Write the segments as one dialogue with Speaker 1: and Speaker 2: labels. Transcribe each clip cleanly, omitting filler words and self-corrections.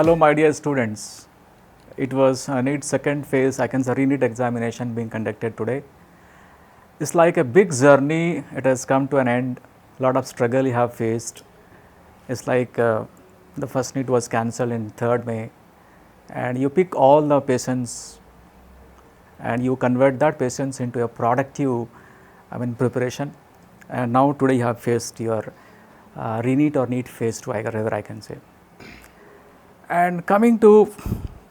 Speaker 1: Hello, my dear students. It was a NEET second phase, I can say re-NEET examination being conducted today. It's like a big journey, it has come to an end. A lot of struggle you have faced. It's like the first NEET was cancelled in 3rd May, and you pick all the patients and you convert that patients into a productive preparation. And now today you have faced your re-NEET or NEET phase 2, whatever I can say. And coming to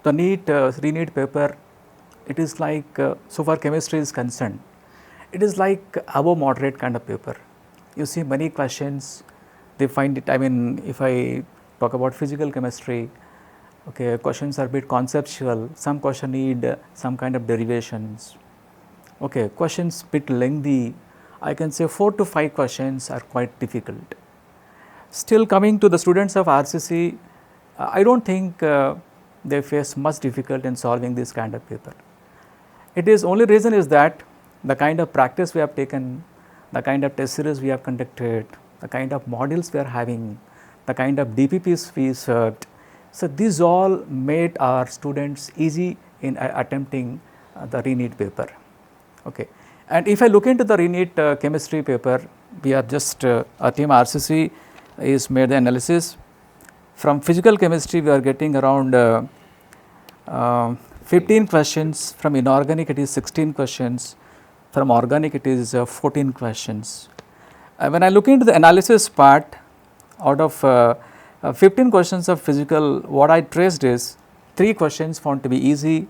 Speaker 1: the NEET re-NEET paper, it is like so far chemistry is concerned, it is like above moderate kind of paper. You see many questions, they find it, if I talk about physical chemistry, okay, questions are a bit conceptual, some question need some kind of derivations, okay, questions bit lengthy, I can say 4 to 5 questions are quite difficult. Still coming to the students of RCC, I don't think they face much difficulty in solving this kind of paper. It is only reason is that the kind of practice we have taken, the kind of test series we have conducted, the kind of modules we are having, the kind of DPPs we served. So these all made our students easy in attempting the re-NEET paper. Okay. And if I look into the re-NEET chemistry paper, we are just our team RCC is made the analysis. From physical chemistry, we are getting around 15 questions. From inorganic, it is 16 questions. From organic, it is 14 questions. When I look into the analysis part, out of 15 questions of physical, what I traced is 3 questions found to be easy,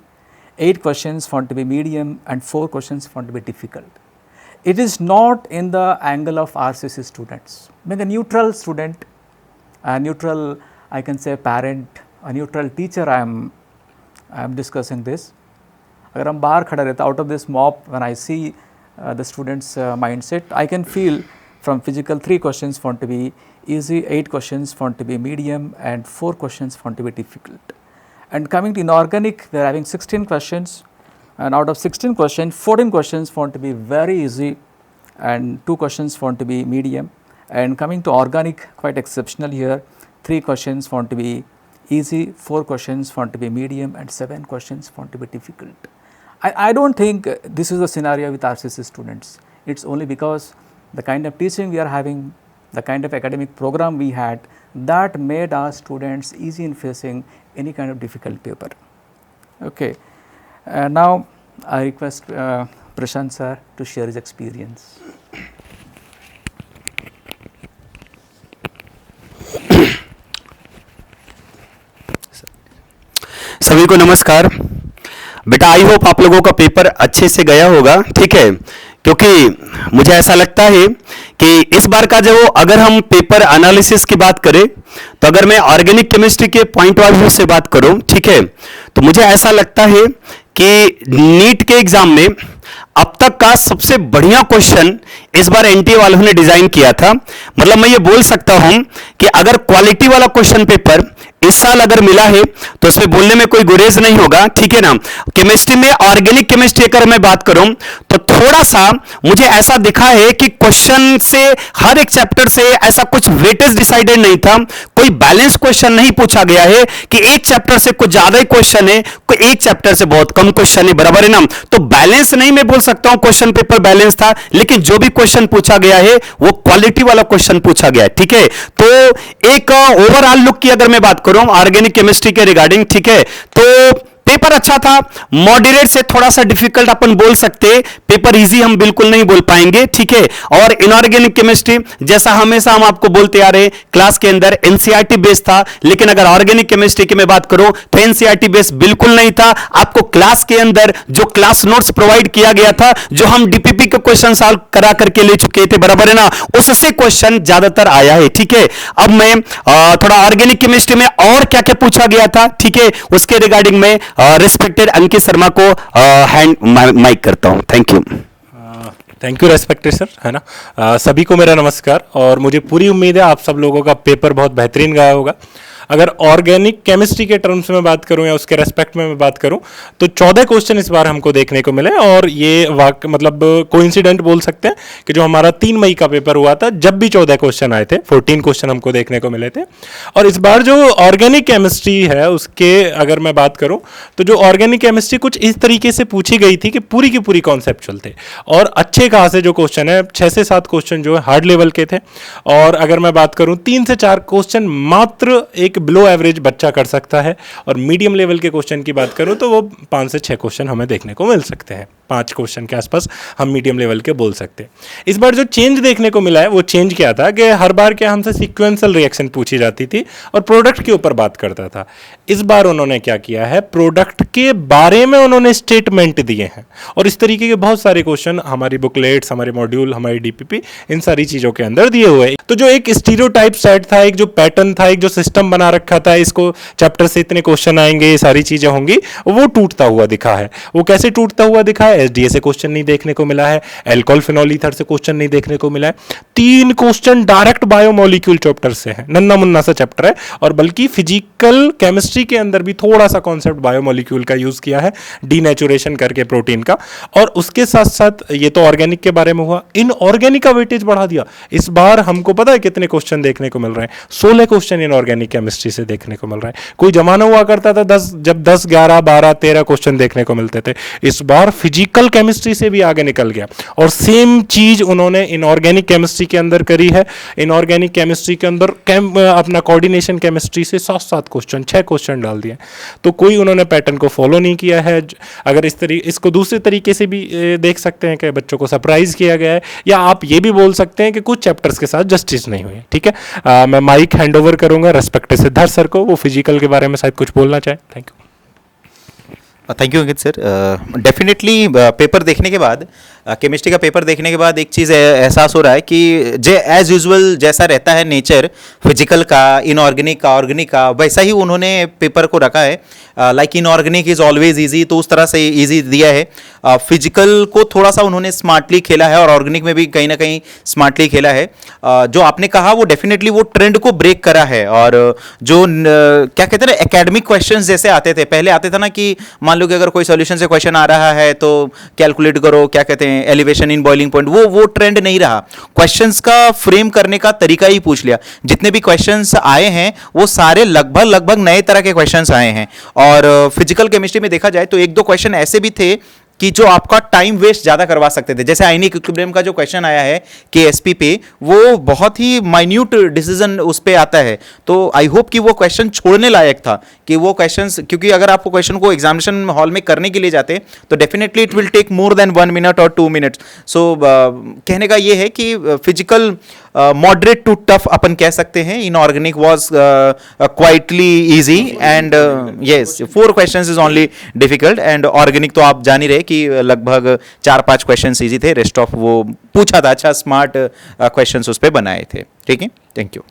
Speaker 1: 8 questions found to be medium, and 4 questions found to be difficult. It is not in the angle of RCC students. When a neutral student, a neutral, I can say parent, a neutral teacher, I am discussing this. अगर हम बाहर खड़ा रहता, out of this mob, when I see the students' mindset, I can feel from physical 3 questions found to be easy, 8 questions found to be medium, and 4 questions found to be difficult. And coming to inorganic, we are having 16 questions, and out of 16 questions, 14 questions found to be very easy, and 2 questions found to be medium. And coming to organic, quite exceptional here, 3 questions found to be easy, 4 questions found to be medium, and 7 questions found to be difficult. I don't think this is the scenario with RCC students. It's only because the kind of teaching we are having, the kind of academic program we had, that made our students easy in facing any kind of difficult paper. Okay. Now I request Prashant sir to share his experience.
Speaker 2: सभी को नमस्कार। बेटा I hope आप लोगों का paper अच्छे से गया होगा, ठीक है, क्योंकि मुझे ऐसा लगता है कि इस बार का जो अगर हम पेपर एनालिसिस की बात करें तो अगर मैं ऑर्गेनिक केमिस्ट्री के पॉइंट ऑफ व्यू से बात करूं, ठीक है, तो मुझे ऐसा लगता है कि नीट के एग्जाम में अब तक का सबसे बढ़िया क्वेश्चन इस बार एनटीए वालों ने डिजाइन किया था। मतलब मैं ये बोल सकता हूं कि अगर क्वालिटी वाला क्वेश्चन पेपर इस साल अगर मिला है तो उसमें बोलने में कोई गुरेज नहीं होगा, ठीक है ना। केमिस्ट्री में ऑर्गेनिक केमिस्ट्री अगर मैं बात करूं तो थोड़ा सा मुझे ऐसा दिखा है कि क्वेश्चन से हर एक चैप्टर से ऐसा कुछ वेटेज डिसाइडेड नहीं था, कोई बैलेंस क्वेश्चन नहीं पूछा गया है कि एक चैप्टर से कुछ ज्यादा ही क्वेश्चन है, कोई एक चैप्टर से बहुत कम क्वेश्चन है, बराबर है ना। तो बैलेंस नहीं मैं बोल सकता हूं क्वेश्चन पेपर बैलेंस था, लेकिन जो भी क्वेश्चन पूछा गया है वो क्वालिटी वाला क्वेश्चन पूछा गया है, ठीक है। तो एक ओवरऑल लुक की अगर मैं बात करूं ऑर्गेनिक केमिस्ट्री के रिगार्डिंग, ठीक है, तो पेपर अच्छा था। मॉडरेट से थोड़ा सा डिफिकल्ट अपन बोल सकते, पेपर इजी हम बिल्कुल नहीं बोल पाएंगे, ठीक है। और इनऑर्गेनिक केमिस्ट्री जैसा हमेशा हम आपको बोलते आ रहे क्लास के अंदर एनसीईआरटी बेस्ड था, लेकिन अगर ऑर्गेनिक केमिस्ट्री की मैं बात करूं तो एनसीईआरटी बेस्ड बिल्कुल नहीं था। आपको क्लास के अंदर जो क्लास नोट्स प्रोवाइड किया गया था, जो हम डीपीपी के क्वेश्चन सॉल्व करा करके ले चुके थे, बराबर है ना, उससे क्वेश्चन ज्यादातर आया है, ठीक है। अब मैं थोड़ा ऑर्गेनिक केमिस्ट्री में और क्या क्या पूछा गया था, ठीक है, उसके रिगार्डिंग में रिस्पेक्टेड अंकित शर्मा को हैंड माइक करता हूं। Thank you.
Speaker 3: Thank you respected sir, है ना। सभी को मेरा नमस्कार और मुझे पूरी उम्मीद है आप सब लोगों का पेपर बहुत बेहतरीन गया होगा। अगर ऑर्गेनिक केमिस्ट्री के टर्म्स में बात करूं या उसके रेस्पेक्ट में मैं बात करूं तो 14 क्वेश्चन इस बार हमको देखने को मिले, और ये मतलब कोइंसिडेंट बोल सकते हैं कि जो हमारा 3 मई का पेपर हुआ था जब भी 14 क्वेश्चन आए थे, 14 क्वेश्चन हमको देखने को मिले थे। और इस बार जो ऑर्गेनिक केमिस्ट्री है उसके अगर मैं बात करूं तो जो ऑर्गेनिक केमिस्ट्री कुछ इस तरीके से पूछी गई थी कि पूरी की पूरी कॉन्सेप्चुअल थे, और अच्छे खासे जो क्वेश्चन है 6 से 7 क्वेश्चन जो है हार्ड लेवल के थे। और अगर मैं बात करूं 3 से 4 क्वेश्चन मात्र एक बिलो एवरेज बच्चा कर सकता है, और मीडियम लेवल के क्वेश्चन की बात करूं तो वो 5 से 6 क्वेश्चन हमें देखने को मिल सकते हैं। 5 क्वेश्चन के आसपास हम मीडियम लेवल के बोल सकते हैं। इस बार जो चेंज देखने को मिला है वो चेंज क्या था कि हर बार क्या हमसे सीक्वेंशियल रिएक्शन पूछी जाती थी और प्रोडक्ट के ऊपर बात करता था। इस बार उन्होंने क्या किया है, प्रोडक्ट के बारे में उन्होंने स्टेटमेंट दिए हैं, और इस तरीके के बहुत सारे क्वेश्चन हमारी बुकलेट्स, हमारे मॉड्यूल, हमारी डीपीपी, इन सारी चीजों के अंदर दिए हुए हैं। तो जो एक स्टीरियोटाइप सेट था, एक जो पैटर्न था, एक जो सिस्टम बना रखा था, इसको चैप्टर से इतने क्वेश्चन आएंगे, ये सारी चीजें होंगी, वो टूटता हुआ दिखा है। वो कैसे टूटता हुआ दिखा है? एसडीए से क्वेश्चन नहीं देखने को मिला है, एल्कोहल फिनॉल ईथर से क्वेश्चन नहीं देखने को मिला है। 3 क्वेश्चन डायरेक्ट बायोमोलिक्यूल चैप्टर से है, नन्ना मुन्ना सा चैप्टर है, और बल्कि फिजिकल केमिस्ट्री के अंदर भी थोड़ा सा कॉन्सेप्ट बायोमोलिक्यूल का यूज किया है, डीनेचुरेशन करके प्रोटीन का। और उसके साथ साथ ये तो ऑर्गेनिक के बारे में हुआ, इनऑर्गेनिक का वेटेज बढ़ा दिया। इस बार हमको पता है कितने क्वेश्चन देखने को मिल रहे हैं? 16 क्वेश्चन इनऑर्गेनिक केमिस्ट्री से देखने को मिल रहा है। कोई जमाना हुआ करता था 10, जब 10, 11, 12, 13 क्वेश्चन देखने को मिलते थे। इस बार फिजिकल केमिस्ट्री से भी आगे निकल गया, और सेम चीज उन्होंने इनऑर्गेनिक केमिस्ट्री के अंदर करी है। इनऑर्गेनिक केमिस्ट्री के अंदर अपना कोऑर्डिनेशन केमिस्ट्री से 7 क्वेश्चन, 6 क्वेश्चन डाल दिए। तो कोई उन्होंने पैटर्न को फॉलो नहीं किया है। अगर इसको दूसरे तरीके से भी देख सकते हैं कि बच्चों को सरप्राइज किया गया है, या आप ये भी बोल सकते हैं कि कुछ चैप्टर्स के साथ जस्टिस नहीं हुई है। ठीक है, मैं माइक हैंड ओवर करूंगा रेस्पेक्टेड सिद्धार्थ सर को, वो फिजिकल के बारे में शायद कुछ बोलना चाहे। Thank
Speaker 4: thank you Ankit sir. Definitely paper देखने के बाद, केमिस्ट्री का पेपर देखने के बाद एक चीज़ एहसास हो रहा है कि एज यूजुअल जैसा रहता है नेचर फिजिकल का, इनऑर्गेनिक का, ऑर्गेनिक का, वैसा ही उन्होंने पेपर को रखा है। Like inorganic is always easy, तो उस तरह से इजी दिया है। फिजिकल को थोड़ा सा उन्होंने स्मार्टली खेला है, और ऑर्गेनिक में भी कहीं ना कहीं स्मार्टली खेला है। जो आपने कहा वो डेफिनेटली वो ट्रेंड को ब्रेक करा है। और जो क्या कहते हैं ना, एकेडमिक क्वेश्चंस जैसे आते थे पहले, आते थे ना कि मान लो कि अगर कोई सॉल्यूशन से क्वेश्चन आ रहा है तो कैलकुलेट करो, क्या कहते हैं, एलिवेशन इन बॉइलिंग पॉइंट, वो ट्रेंड नहीं रहा। क्वेश्चंस का फ्रेम करने का तरीका ही पूछ लिया। जितने भी क्वेश्चंस आए हैं वो सारे लगभग नए तरह के क्वेश्चंस आए हैं। और फिजिकल केमिस्ट्री में देखा जाए तो 1-2 क्वेश्चन ऐसे भी थे कि जो आपका टाइम वेस्ट ज्यादा करवा सकते थे। जैसे आयनिक इक्विलिब्रियम का जो क्वेश्चन आया है केएसपी पे, वो बहुत ही माइन्यूट डिसीजन उस पे आता है। तो आई होप कि वो क्वेश्चन छोड़ने लायक था, कि वो क्वेश्चंस, क्योंकि अगर आप वो क्वेश्चन को एग्जामिनेशन हॉल में करने के लिए जाते तो definitely it will take more than 1 minute और 2 मिनट्स। सो कहने का ये है कि फिजिकल मॉडरेट टू टफ अपन कह सकते हैं। Inorganic was quietly easy, and yes 4 questions is only difficult, and organic तो आप जान ही रहे कि लगभग 4-5 क्वेश्चंस इजी थे, रेस्ट ऑफ वो पूछा था, अच्छा स्मार्ट क्वेश्चंस उस पे बनाए थे। ठीक है, थैंक यू।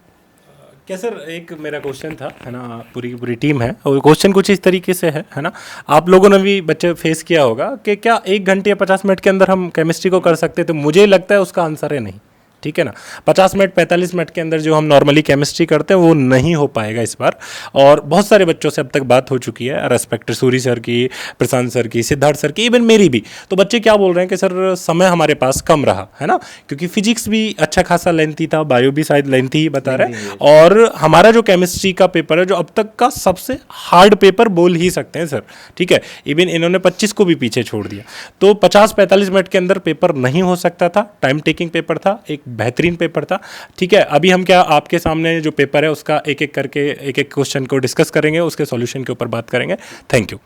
Speaker 3: क्या सर, एक मेरा क्वेश्चन था, है ना, पूरी की पूरी टीम है, और क्वेश्चन कुछ इस तरीके से है ना, आप लोगों ने भी बच्चे फेस किया होगा कि क्या 1 घंटे या 50 मिनट के अंदर हम केमिस्ट्री को कर सकते? तो मुझे लगता है उसका आंसर है नहीं। ठीक है ना, 50 मिनट 45 मिनट के अंदर जो हम नॉर्मली केमिस्ट्री करते हैं वो नहीं हो पाएगा इस बार। और बहुत सारे बच्चों से अब तक बात हो चुकी है, रेस्पेक्टेड सूरी सर की, प्रशांत सर की, सिद्धार्थ सर की, इवन मेरी भी। तो बच्चे क्या बोल रहे हैं कि सर समय हमारे पास कम रहा, है ना, क्योंकि फिजिक्स भी अच्छा खासा लेंथी था, बायो भी शायद लेंथी ही बता रहे हैं, और हमारा जो केमिस्ट्री का पेपर है जो अब तक का सबसे हार्ड पेपर बोल ही सकते हैं सर। ठीक है, इवन इन्होंने 25 को भी पीछे छोड़ दिया। तो 50-45 मिनट के अंदर पेपर नहीं हो सकता था, टाइम टेकिंग पेपर था, एक बेहतरीन पेपर था। ठीक है, अभी हम क्या आपके सामने जो पेपर है उसका एक एक करके एक एक क्वेश्चन को डिस्कस करेंगे, उसके सॉल्यूशन के ऊपर बात करेंगे। Thank you.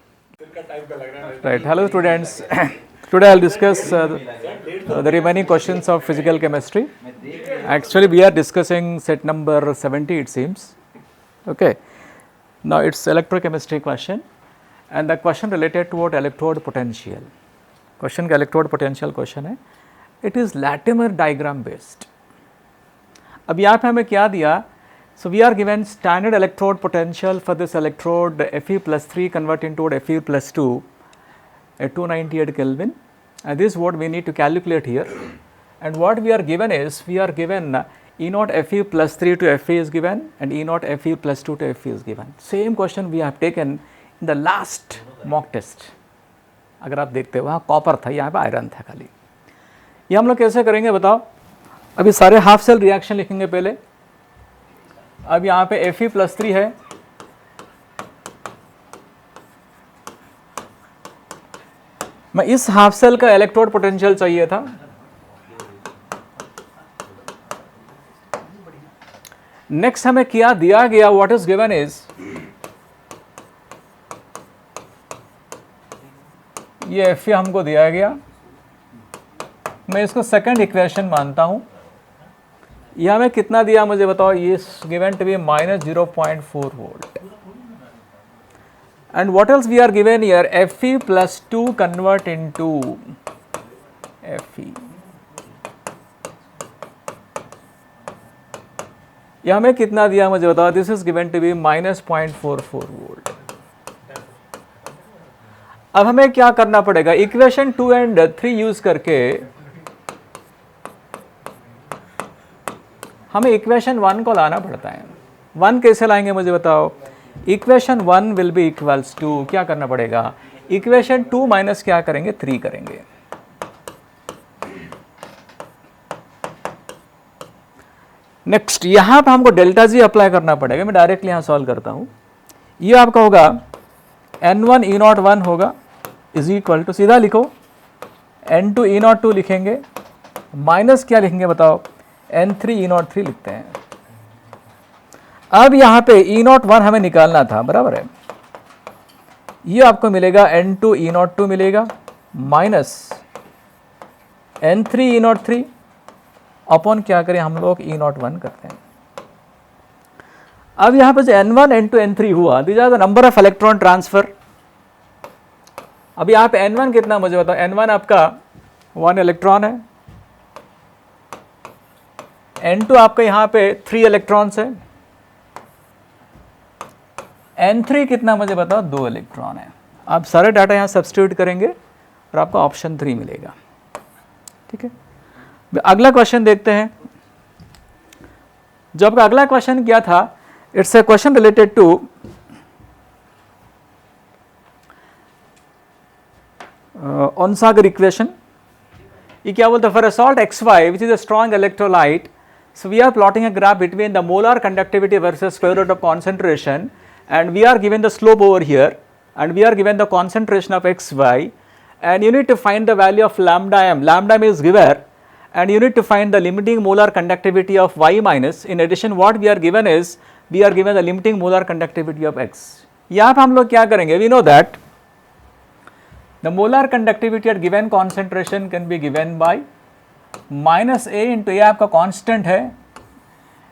Speaker 1: Right. Hello students. Today I'll discuss the remaining questions of physical chemistry. Actually we are discussing set number 70 it seems. Okay. Now it's electrochemistry question and the question related to what electrode potential. Question का electrode potential question है. It is Latimer diagram based. अब यहाँ पे हमें क्या दिया? So we are given standard electrode potential for this electrode Fe+3 convert into Fe+2 at 298 Kelvin, and this is what we need to calculate here. And what we are given is, we are given E naught Fe plus 3 to Fe is given and E naught Fe plus 2 to Fe is given. Same question we have taken in the last mock test. अगर आप देखते हो वहाँ copper था, यहाँ पे iron था खाली. ये हम लोग कैसे करेंगे बताओ. अभी सारे हाफ सेल रिएक्शन लिखेंगे पहले. अब यहाँ पे Fe plus 3 है, मैं इस हाफ सेल का इलेक्ट्रोड पोटेंशियल चाहिए था. नेक्स्ट हमें क्या दिया गया, व्हाट इज गिवन इज ये Fe हमको दिया गया. मैं इसको सेकंड इक्वेशन मानता हूं. यह हमें कितना दिया मुझे बताओ. ये given to be -0.4 volt. And what else we are given here? Fe plus 2 convert into Fe. यह हमें कितना दिया मुझे बताओ. This is given to be -0.44 volt. अब हमें क्या करना पड़ेगा. इक्वेशन 2 एंड 3 यूज करके हमें इक्वेशन 1 को लाना पड़ता है. 1 कैसे लाएंगे मुझे बताओ. Equation 1 will be equals to क्या करना पड़ेगा. इक्वेशन 2 माइनस क्या करेंगे 3 करेंगे. नेक्स्ट यहां पर हमको डेल्टा जी अप्लाई करना पड़ेगा. मैं डायरेक्टली यहां सॉल्व करता हूं. ये आपका होगा N1 E naught 1 होगा इज इक्वल टू, सीधा लिखो N2 E naught 2 लिखेंगे, माइनस क्या लिखेंगे बताओ N3 E naught 3 लिखते हैं. अब यहाँ पे E naught 1 हमें निकालना था, बराबर है. ये आपको मिलेगा N2 E naught 2 मिलेगा minus N3 E naught 3 upon क्या करें हम लोग E naught 1 करते हैं. अब यहाँ पे जो N1 N2 N3 हुआ, these are the number of electron transfer. अब यहाँ पे N1 कितना मुझे बताओ. N1 आपका 1 इलेक्ट्रॉन है. N2 आपका यहाँ पे 3 इलेक्ट्रॉन्स है. N3 कितना मुझे बताओ 2 इलेक्ट्रॉन है. आप सारे डाटा यहाँ सब्स्टिट्यूट करेंगे और आपको ऑप्शन 3 मिलेगा. ठीक है. अगला क्वेश्चन देखते हैं. जो आपका अगला क्वेश्चन क्या था, it's a question related to Onsager equation. ये क्या बोलता है. For a salt XY which is a strong electrolyte, so we are plotting a graph between the molar conductivity versus square root of concentration, and we are given the slope over here, and we are given the concentration of XY, and you need to find the value of lambda m. Lambda m is given, and you need to find the limiting molar conductivity of Y minus. In addition, what we are given is we are given the limiting molar conductivity of X. यहाँ पे हम लोग क्या करेंगे. We know that the molar conductivity at given concentration can be given by minus A into A आपका constant है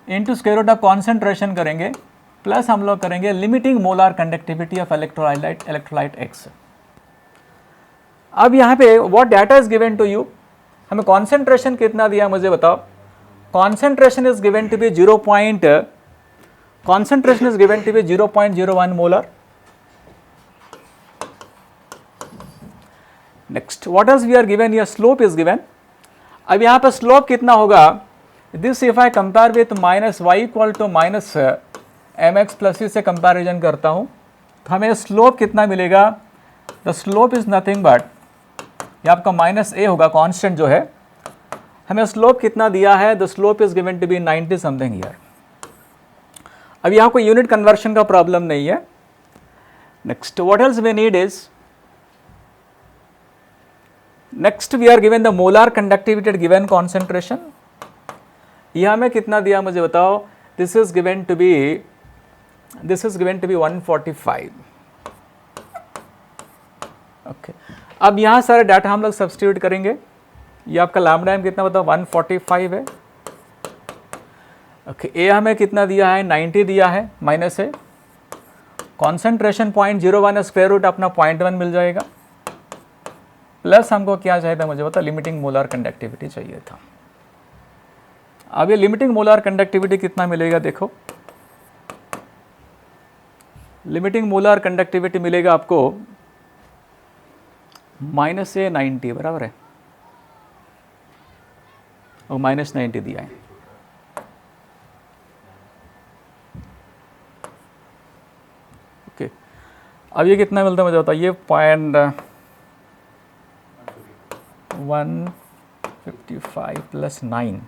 Speaker 1: into square root of concentration करेंगे, plus हम लोग करेंगे limiting molar conductivity of electrolyte X. अब यहाँ पे what data is given to you. हमें कॉन्सेंट्रेशन कितना दिया मुझे बताओ. Concentration is given to be 0.01 molar. Next what else we are given. Your slope is given. अब यहाँ पर स्लोप कितना होगा. This if I compare with minus Y equal to minus mx plus से कंपैरिजन करता हूँ तो हमें स्लोप कितना मिलेगा. The slope is nothing but ये आपका माइनस ए होगा कांस्टेंट जो है. हमें स्लोप कितना दिया है. The slope is given to be 90 something year. अब यहाँ कोई यूनिट कन्वर्शन का प्रॉब्लम नहीं है. Next what else we need is, next we are given the molar conductivity at given concentration. यह हमें कितना दिया मुझे बताओ. This is given to be 145. Okay. अब यहाँ सारे डाटा हम लोग सब्स्टिट्यूट करेंगे. ये आपका लैम्बडा एम कितना बताओ 145 है. ओके. ए हमें कितना दिया है 90 दिया है माइनस है. कॉन्सेंट्रेशन 0.01 है, स्क्वायर रूट अपना 0.1 मिल जाएगा, प्लस हमको क्या चाहिए था मुझे बता लिमिटिंग मोलार कंडक्टिविटी चाहिए था. अब ये लिमिटिंग मोलार कंडक्टिविटी कितना मिलेगा देखो. लिमिटिंग मोलार कंडक्टिविटी मिलेगा आपको माइनस से 90 बराबर है और माइनस 90 दिया है. अब ये कितना मिलता है मुझे बताओ, ये 0.155 प्लस 9,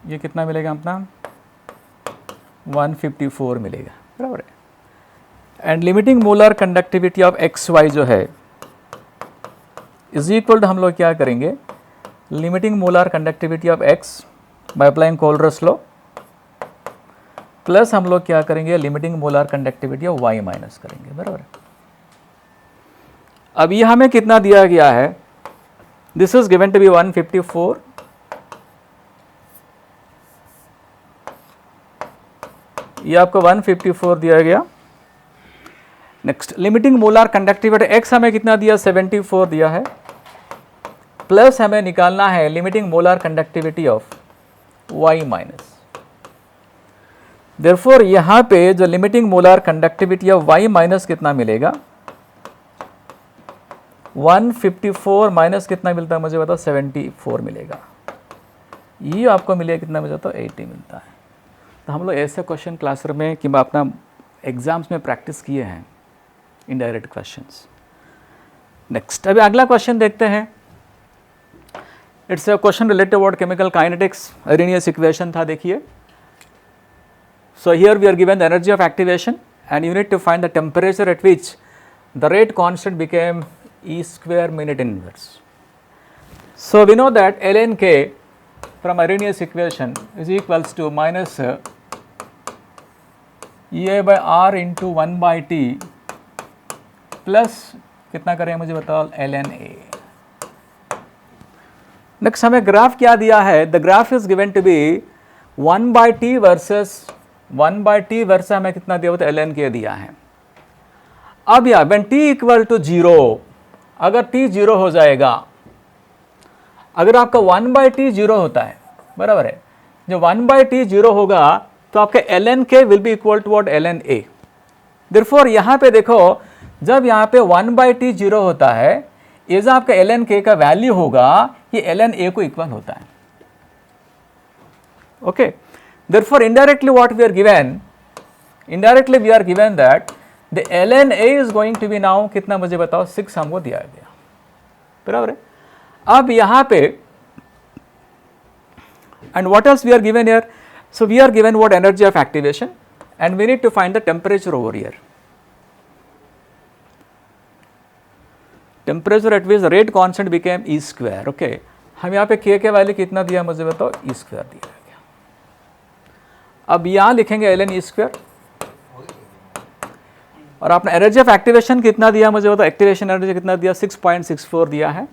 Speaker 1: ये कितना मिलेगा अपना 154 मिलेगा, बराबर है। And limiting molar conductivity of X Y जो है इज इक्वल टू, हम लोग क्या करेंगे, limiting molar conductivity of X by applying Kohlrausch's law, plus हम लोग क्या करेंगे, limiting molar conductivity of Y minus करेंगे, बराबर है। अब ये हमें कितना दिया गया है, this is given to be 154, ये आपको 154 दिया गया। Next limiting molar conductivity X हमें कितना दिया, 74 दिया है, प्लस हमें निकालना है limiting molar conductivity of Y minus. Therefore यहां पे जो limiting molar conductivity of Y minus कितना मिलेगा, 154 माइनस कितना मिलता है मुझे बताओ, 74 मिलेगा। ये आपको मिलेगा कितना मुझे बताओ, 80 मिलता है। तो हम लोग ऐसे क्वेश्चन क्लासरूम में कि अपना एग्जाम्स में प्रैक्टिस किए हैं, इनडायरेक्ट क्वेश्चंस। नेक्स्ट अभी अगला क्वेश्चन देखते हैं। It's a question related about chemical kinetics, Arrhenius equation था, देखिए। So here we are given the energy of activation and you need to find the temperature at which the rate constant became E square minute inverse. So we know that ln k from Arrhenius equation is equals to minus EA by R into 1 by T plus कितना करें मुझे बताओ, ln A. Next हमें graph क्या दिया है, the graph is given to be 1 by T versus 1 by T versus हमें कितना दिया होता है, ln k दिया है। अब या when T इक्वल टू 0, अगर T 0 हो जाएगा, अगर आपका 1 by T 0 होता है, बराबर है, जब 1 by T 0 होगा तो आपका ln k will be equal to what, ln A। Therefore यहाँ पे देखो, जब यहाँ पे 1 by T 0 होता है, ये जो आपका ln k का वैल्यू होगा ये ln A को इक्वल होता है। Okay, therefore indirectly what we are given, indirectly we are given that the ln A is going to be now कितना मुझे बताओ, 6 हमको दिया गया, बराबर है। अब यहाँ पे and what else we are given here, so we are given what, energy of activation, and we need to find the temperature over here, temperature at which the rate constant became E square। okay, हम यहाँ पे k के value कितना दिया मुझे बताओ, E square दिया गया। अब यहाँ लिखेंगे ln E square, और आपने एनर्जी ऑफ एक्टिवेशन कितना दिया मुझे बताओ, एक्टिवेशन एनर्जी कितना दिया, 6.64 दिया है।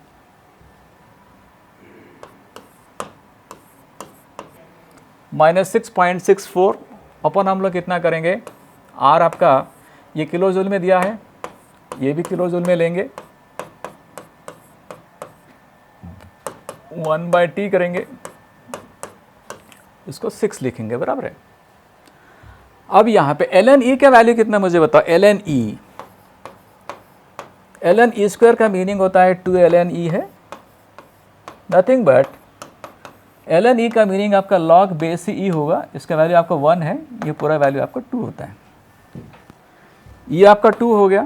Speaker 1: माइनस 6.64 अपन हम लोग कितना करेंगे, आर आपका ये किलो जूल में दिया है, ये भी किलो जूल में लेंगे, 1 by T करेंगे, इसको 6 लिखेंगे, बराबर है। अब यहाँ पे ln E का वैल्यू कितना मुझे बताओ, ln E स्क्वायर का मीनिंग होता है 2 ln E है, नथिंग बट ln E का मीनिंग आपका log बेस E होगा, इसका वैल्यू आपका 1 है, ये पूरा वैल्यू आपका 2 होता है। ये आपका 2 हो गया,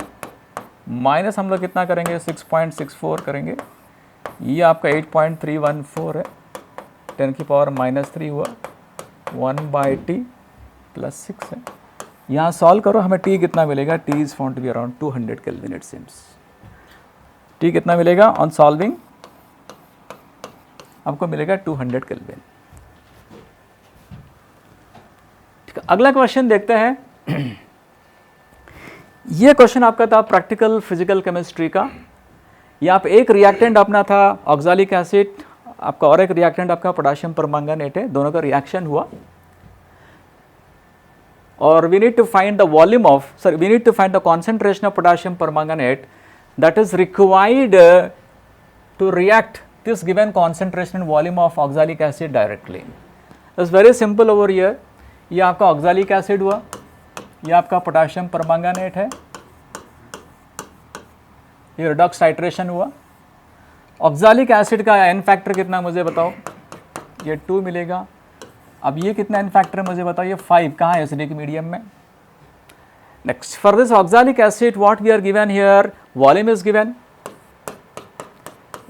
Speaker 1: माइनस हम लोग कितना करेंगे, 6.64 करेंगे, ये आपका 8.314 है, 10 की पावर -3 हुआ, 1 by T प्लस 6 है। यहाँ सॉल्व करो, हमें T कितना मिलेगा, T is found to be around 200 kelvin it seems. T कितना मिलेगा ऑन सॉल्विंग, आपको मिलेगा 200 केल्विन। ठीक है, अगला क्वेश्चन देखते हैं। ये क्वेश्चन आपका था प्रैक्टिकल फिजिकल केमिस्ट्री का। यहाँ पे एक रिएक्टेंट अपना था ऑक्सैलिक एसिड आपका, और एक रिएक्टेंट आपका पोटेशियम परमंगनेट है, दोनों का रिएक्शन हुआ, और we need to find the volume of, sorry, we need to find the concentration of potassium permanganate that is required to react this given concentration and volume of oxalic acid directly. It's very simple over here. ये आपका oxalic acid हुआ, ये आपका potassium permanganate है, ये redox titration हुआ। oxalic acid का n factor कितना मुझे बताओ, ये 2 मिलेगा। अब ये कितना n फैक्टर है मुझे बताओ, ये 5 कहाँ है एसिडिक मीडियम में। Next, for this oxalic acid, what we are given here, volume is given.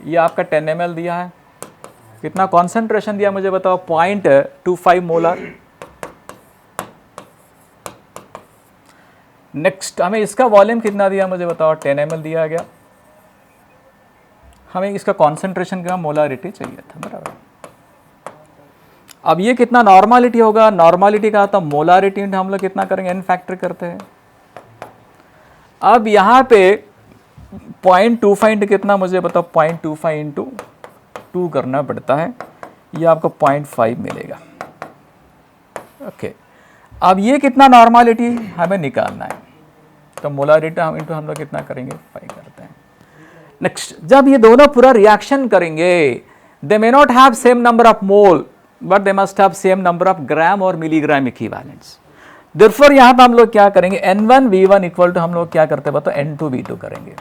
Speaker 1: ये आपका 10 ml दिया है. कितना कॉन्सेंट्रेशन दिया मुझे बताओ, 0.25 मोलर. नेक्स्ट, हमें इसका वॉल्यूम कितना दिया मुझे बताओ, 10 ml दिया गया. हमें इसका कॉन्सेंट्रेशन का मोलारिटी चाहिए था, बराबर. अब ये कितना नॉर्मालिटी होगा, नॉर्मालिटी का तो मोलारिटी हम लोग कितना करेंगे, n फैक्टर करते हैं. अब यहाँ पे 0.25 इंटू कितना मुझे बताओ, 0.25 इंटू 2 करना पड़ता है, ये आपको 0.5 मिलेगा. ओके, अब ये कितना नॉर्मालिटी हमें निकालना है, तो मोलारिटी हम इंटू हम लोग कितना करेंगे, 5 करते हैं. नेक्स्ट, जब ये दोनों पूरा रिएक्शन करेंगे, they may not have same number of mole but they must have same number of gram और मिलीग्राम इक्विवेलेंट्स. देयरफॉर यहाँ पे हम लोग क्या करेंगे, N1V1 इक्वल टू हम लोग क्या करते हैं बताओ, N2V2 करेंगे.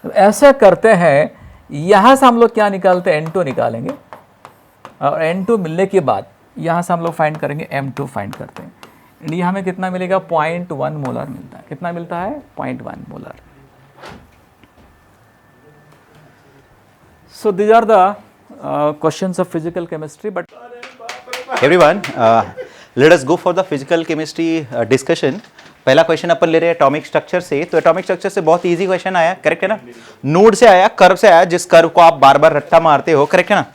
Speaker 1: तो ऐसे करते हैं, यहाँ से हम लोग क्या निकालते हैं, N2 निकालेंगे, और N2 मिलने के बाद यहाँ से हम लोग फाइंड करेंगे, M2 फाइंड करते हैं. ये हमें कितना मिलेगा, 0.1 मोलर मिलता है. कितना मिलता है, 0.1 molar. So these are the questions of physical chemistry, but
Speaker 4: everyone, let us go for the physical chemistry discussion. पहला क्वेश्चन अपन ले रहे हैं एटॉमिक स्ट्रक्चर से. तो एटॉमिक स्ट्रक्चर से बहुत इजी क्वेश्चन आया, करेक्ट है ना. नोड से आया, कर्व से आया, जिस कर्व को आप बार बार रट्टा मारते हो, करेक्ट है ना.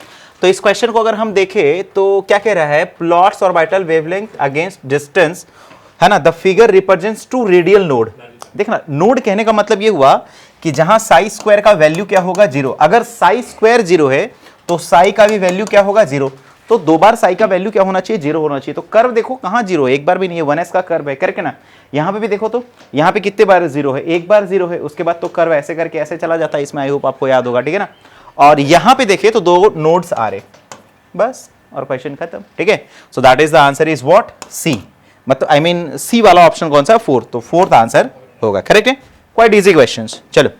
Speaker 4: तो इस क्वेश्चन को अगर हम देखें तो क्या कह रहा है, plots orbital wavelength against distance, है ना. The figure represents to radial node. देखना, नोड कहने का मतलब ये हुआ कि जहां साई स्क्वायर का वैल्यू क्या होगा, 0. अगर साई स्क्वायर 0 है तो साई का भी वैल्यू क्या होगा, 0. तो 2 बार साई का वैल्यू क्या होना चाहिए, 0 होना चाहिए. तो कर्व देखो कहां 0 है, एक बार भी नहीं है, 1s का कर्व है, करेक्ट है ना. यहां पे भी देखो तो यहां पे कितने बार 0 है, एक बार 0 है. उसके बाद तो कर्व ऐसे करके ऐसे चला जाता है, इसमें आई होप आपको याद होगा, ठीक है ना. और यहां पे देखे तो 2 नोड्स आ रहे, बस, और क्वेश्चन खत्म, ठीक है. So that is the answer is what, C. मतलब आई मीन सी वाला ऑप्शन कौन सा, 4. तो 4th आंसर होगा, करेक्ट है. Quite easy questions. चलो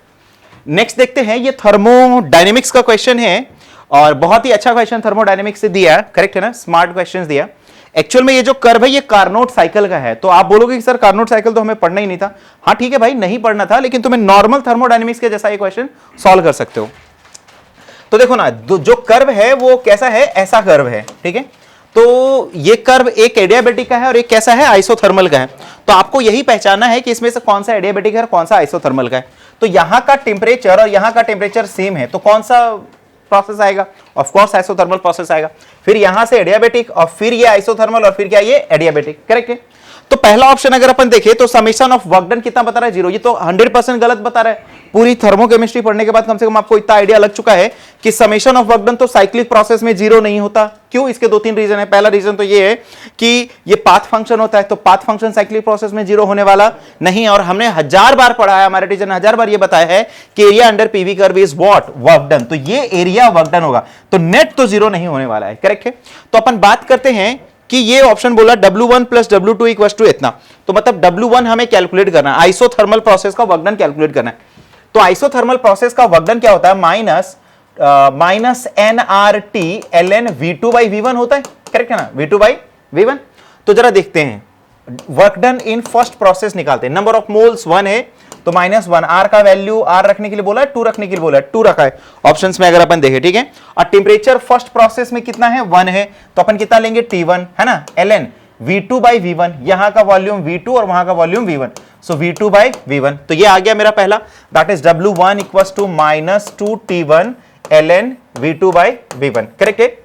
Speaker 4: नेक्स्ट देखते हैं. ये थर्मोडायनेमिक्स का क्वेश्चन है, और बहुत ही अच्छा क्वेश्चन थर्मोडायनेमिक्स से दिया, करेक्ट है ना. स्मार्ट क्वेश्चंस दिया. एक्चुअल में ये जो कर्व है ये कार्नोट साइकिल का है. तो आप बोलोगे कि सर कार्नोट साइकिल तो हमें पढ़ना ही नहीं था. हाँ ठीक है भाई, नहीं पढ़ना था, लेकिन तुम्हें नॉर्मल थर्मोडायनेमिक्स के जैसा ये क्वेश्चन सॉल्व कर सकते हो. तो देखो ना, जो कर्व है वो कैसा है, ऐसा कर्व है, ठीक है. तो ये कर्व एक एडियाबेटिक का है और एक कैसा है, आइसोथर्मल का है. तो आपको यही पहचानना है कि इसमें से कौन सा एडियाबेटिक है और कौन सा आइसोथर्मल का है. तो यहां का टेम्परेचर और यहां का टेम्परेचर सेम है, तो कौन सा प्रोसेस आएगा, ऑफ कोर्स आइसोथर्मल प्रोसेस आएगा. फिर यहां से एडियाबेटिक, और फिर ये आइसोथर्मल, और फिर क्या ये एडियाबेटिक, करेक्ट है. तो पहला ऑप्शन अगर अपन देखें तो समेशन ऑफ वर्क डन कितना बता रहा है, 0. ये तो 100% गलत बता रहा है. पूरी थर्मोकेमिस्ट्री पढ़ने के बाद कम से कम आपको इतना आइडिया लग चुका है कि समेशन ऑफ वर्क डन तो साइक्लिक प्रोसेस में 0 नहीं होता. क्यों, इसके 2-3 रीजन है. पहला रीजन तो ये है कि ये पाथ फंक्शन होता है, तो पाथ फंक्शन साइक्लिक प्रोसेस में 0 होने वाला नहीं. और हमने 1000 बार पढ़ा है, हमारे टीचर ने 1000 बार ये बताया है कि area under PV curve is what, work done. तो ये एरिया वर्क डन होगा, तो नेट तो 0 नहीं होने वाला है, करेक्ट है. तो अपन बात करते हैं कि ये ऑप्शन बोला W1 plus W2 equal to इतना. तो मतलब W1 हमें कैलकुलेट करना है, आइसोथर्मल प्रोसेस का वर्क डन कैलकुलेट करना है. तो आइसोथर्मल प्रोसेस का वर्क डन क्या होता है, minus nRT ln V2 by V1 होता है, करेक्ट है ना, V2 by V1. तो जरा देखते हैं, work done in first process निकालते हैं. नंबर ऑफ मोल्स 1 है, तो -1. R का वैल्यू R रखने के लिए बोला है, 2 रखने के लिए बोला है, 2 रखा है ऑप्शंस में अगर अपन देखें, ठीक है. और टेम्परेचर फर्स्ट प्रोसेस में कितना है, 1 है, तो अपन कितना लेंगे, T1 है ना, ln V2 by V1. यहां का वॉल्यूम V2 और वहां का volume V1, so V2 by V1. तो ये आ गया मेरा पहला, that is W1 equals to -2 T1 ln V2 by V1, correct है.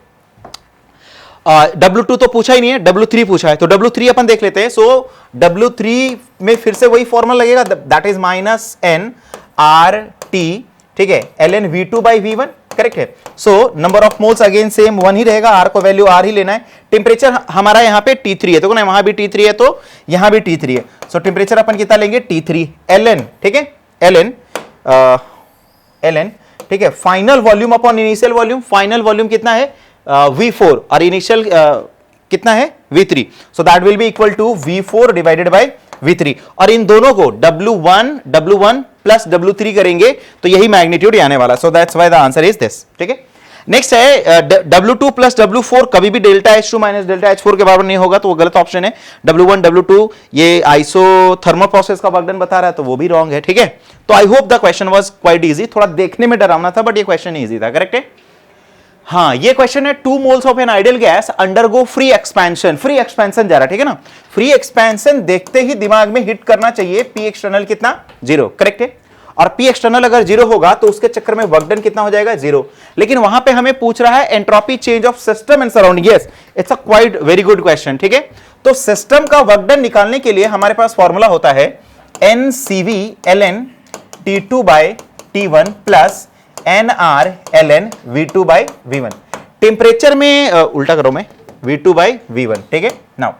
Speaker 4: W2 तो पूछा ही नहीं है, W3 पूछा है, तो W3 अपन देख लेते हैं. सो W3 में फिर से वही फॉर्मूला लगेगा, दैट इज -nRT, ठीक है, ln V2 by V1, correct है. So number of moles again same 1 ही रहेगा, R को वैल्यू R ही लेना है. टेम्परेचर हमारा यहाँ पे T3 है, तो ना वहां भी T3 है, तो यहां भी T3 है. सो टेम्परेचर अपन कितना लेंगे, T3 ln, ठीक है, ln, ठीक है. Final volume upon initial volume, final volume कितना है, V4, और इनिशियल कितना है, V3. So that will be equal to V4 divided by V3. और इन दोनों को W1 प्लस W3 करेंगे तो यही मैग्नीट्यूड आने वाला. सो that's why the answer is this, ठीक है. नेक्स्ट है W2 प्लस W4 कभी भी delta H2 minus delta H4 के बराबर नहीं होगा, तो वो गलत ऑप्शन है। W1 W2 ये आइसोथर्मल प्रोसेस का वर्क डन बता रहा है, तो वो भी रॉन्ग है, ठीक है। तो I hope the question was quite easy, थोड़ा देखने में डरावना था बट ये क्वेश्चन इजी था, करेक्ट है। हाँ, ये क्वेश्चन है 2 moles of an ideal gas undergo free expansion, free expansion जा रहा है, ठीक है ना। फ्री एक्सपेंशन देखते ही दिमाग में हिट करना चाहिए पी एक्सटर्नल कितना, 0, करेक्ट है। और पी एक्सटर्नल अगर 0 होगा तो उसके चक्कर में वर्क डन कितना हो जाएगा, 0। लेकिन वहां पे हमें पूछ रहा है entropy change of system and surrounding. Yes, it's a quite very good question, ठीक है। तो सिस्टम का वर्क डन निकालने के लिए हमारे पास फॉर्मूला होता है NCV ln T2 by T1 plus NR ln V2 by V1। Temperature में उल्टा करो मैं, V2 by V1, ठीक है। नाउ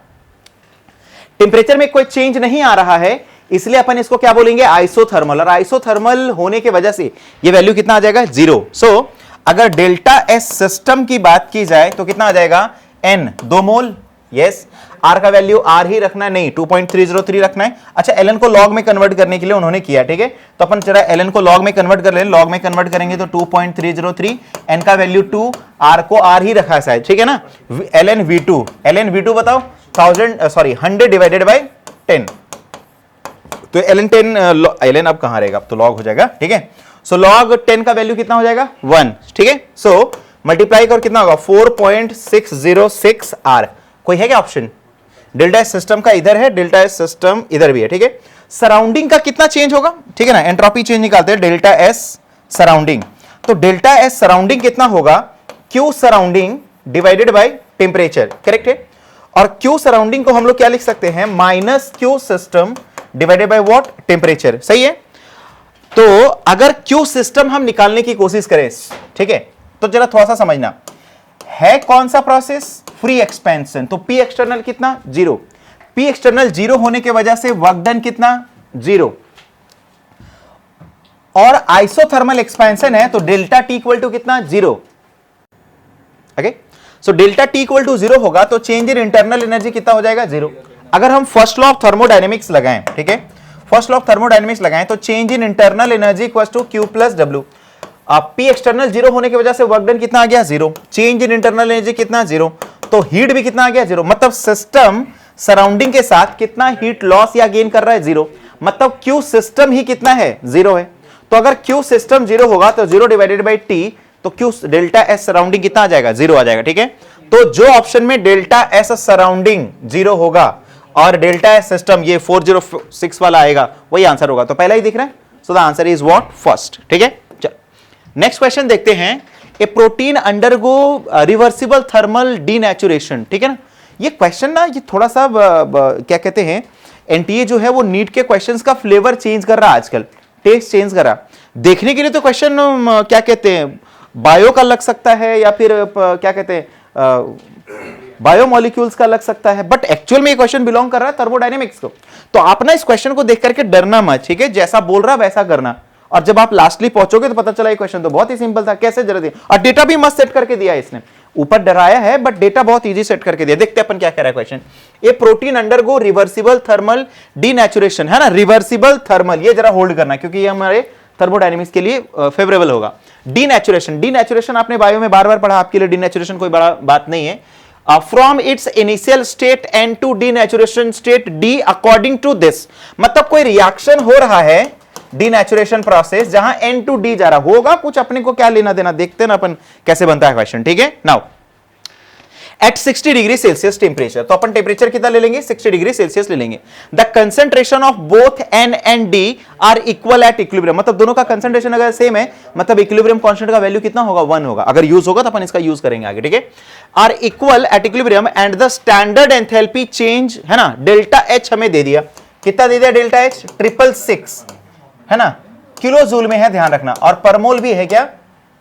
Speaker 4: टेम्परेचर में कोई चेंज नहीं आ रहा है, इसलिए अपन इसको क्या बोलेंगे, आइसोथर्मल। और आइसोथर्मल होने के वजह से ये वैल्यू कितना आ जाएगा, 0। सो अगर डेल्टा एस सिस्टम की बात की जाए तो कितना आ जाएगा, N 2 मोल। यस, R का वैल्यू R ही रखना है, नहीं 2.303 रखना है। अच्छा, ln को log में कन्वर्ट करने के लिए उन्होंने किया, ठीक है। तो अपन जरा ln को log में कन्वर्ट कर लें, log में कन्वर्ट करेंगे तो 2.303, n का वैल्यू 2, R को R ही रखा है शायद, ठीक है ना। ln V2 बताओ 100 डिवाइडेड बाय 10, तो ln अब कहां रहेगा, अब तो log हो जाएगा, ठीक है। सो log 10 का वैल्यू कितना हो जाएगा, 1, ठीक है। सो मल्टीप्लाई कर कितना होगा, 4.606 R। कोई है क्या ऑप्शन, डेल्टा एस सिस्टम का इधर है, डेल्टा एस सिस्टम इधर भी है, ठीक है। सराउंडिंग का कितना चेंज होगा, ठीक है ना, एंट्रोपी चेंज निकालते हैं, डेल्टा एस सराउंडिंग। तो डेल्टा एस सराउंडिंग कितना होगा, Q surrounding divided by temperature, correct है। और क्यू सराउंडिंग को हम लोग क्या लिख सकते हैं, minus Q system divided by what, temperature, सही है। तो अगर क्यू सिस्टम हम निकालने की कोशिश करें, ठीक है, तो जरा थोड़ा सा समझना है कौन सा प्रोसेस, फ्री एक्सपेंशन। तो पी एक्सटर्नल कितना, 0। पी एक्सटर्नल 0 होने के वजह से वर्क डन कितना, 0। और आइसोथर्मल एक्सपेंशन है तो डेल्टा टी इक्वल टू कितना, 0। Okay, so delta T equal to 0 होगा तो चेंज इन इंटरनल एनर्जी कितना हो जाएगा, 0। अगर हम फर्स्ट लॉ ऑफ थर्मोडायनेमिक्स लगाएं, ठीक है, फर्स्ट लॉ ऑफ थर्मोडायनेमिक्स लगाएं तो change in internal energy equal to Q plus W। P external 0 होने की वजह से वर्क डन कितना आ गया, 0। चेंज इन इंटरनल एनर्जी कितना, 0। तो हीट भी कितना आ गया, 0। मतलब सिस्टम सराउंडिंग के साथ कितना हीट लॉस या गेन कर रहा है, 0। मतलब क्यू सिस्टम ही कितना है, 0 है। तो अगर क्यू सिस्टम 0 होगा तो 0 डिवाइडेड बाई टी, तो क्यू डेल्टा एस सराउंडिंग कितना आ जाएगा, 0 आ जाएगा, ठीक है। तो जो ऑप्शन में डेल्टा एस सराउंडिंग 0 होगा और डेल्टा एस सिस्टम ये 406 वाला आएगा, वही आंसर होगा। तो पहला ही दिख रहा है, so the answer is what, first, ठीक है। नेक्स्ट क्वेश्चन देखते हैं, a protein undergo reversible thermal denaturation, ठीक है ना। ये क्वेश्चन ना, ये थोड़ा सा क्या कहते हैं, एनटीए जो है वो नीट के क्वेश्चंस का फ्लेवर चेंज कर रहा है आजकल, टेस्ट चेंज कर रहा। देखने के लिए तो क्वेश्चन क्या कहते हैं, बायो का लग सकता है या फिर क्या कहते हैं, बायोमोलिक्यूल्स का लग सकता है, बट एक्चुअल में ये क्वेश्चन बिलोंग कर रहा है थर्मोडायनेमिक्स को। तो आप ना इस क्वेश्चन को देख करके डरना मत, ठीक है, जैसा बोल रहा वैसा करना। और जब आप लास्टली पहुंचोगे तो पता चला ये क्वेश्चन तो बहुत ही सिंपल था, कैसे जरा दिया, और डेटा भी मस्त सेट करके दिया इसने, ऊपर डराया है बट डेटा बहुत इजी सेट करके दिया। देखते हैं अपन क्या कह रहा है question. A protein undergo reversible thermal denaturation, है ना, रिवर्सिबल थर्मल, ये जरा होल्ड करना क्योंकि ये हमारे थर्मोडायनेमिक्स के लिए फेवरेबल होगा। डीनेचुरेशन, डीनेचुरेशन आपने बायो में बार बार पढ़ा, आपके लिए डीनेचुरेशन कोई बड़ा बात नहीं है। From its initial state N to denaturation state D according to this, मतलब कोई रिएक्शन हो रहा है डीनेचुरेशन प्रोसेस जहां एन टू डी जा रहा होगा, कुछ अपने को क्या लेना देना, देखते हैं ना अपन कैसे बनता है क्वेश्चन, ठीक है। Now at 60 degree Celsius temperature, तो अपन टेम्परेचर कितना ले लेंगे, 60 डिग्री सेल्सियस ले लेंगे। The concentration of both N and D are equal at equilibrium, मतलब दोनों का कंसेंट्रेशन अगर सेम है, मतलब इक्विलिब्रियम कांस्टेंट का वैल्यू कितना होगा, 1 होगा। अगर यूज होगा तो अपन इसका यूज करेंगे आगे, ठीक है। Are equal at equilibrium and the standard enthalpy change, है ना, डेल्टा एच हमें दे दिया, कितना दे दिया डेल्टा एच, 666, है ना, किलो जूल में है, ध्यान रखना। और परमोल भी है क्या,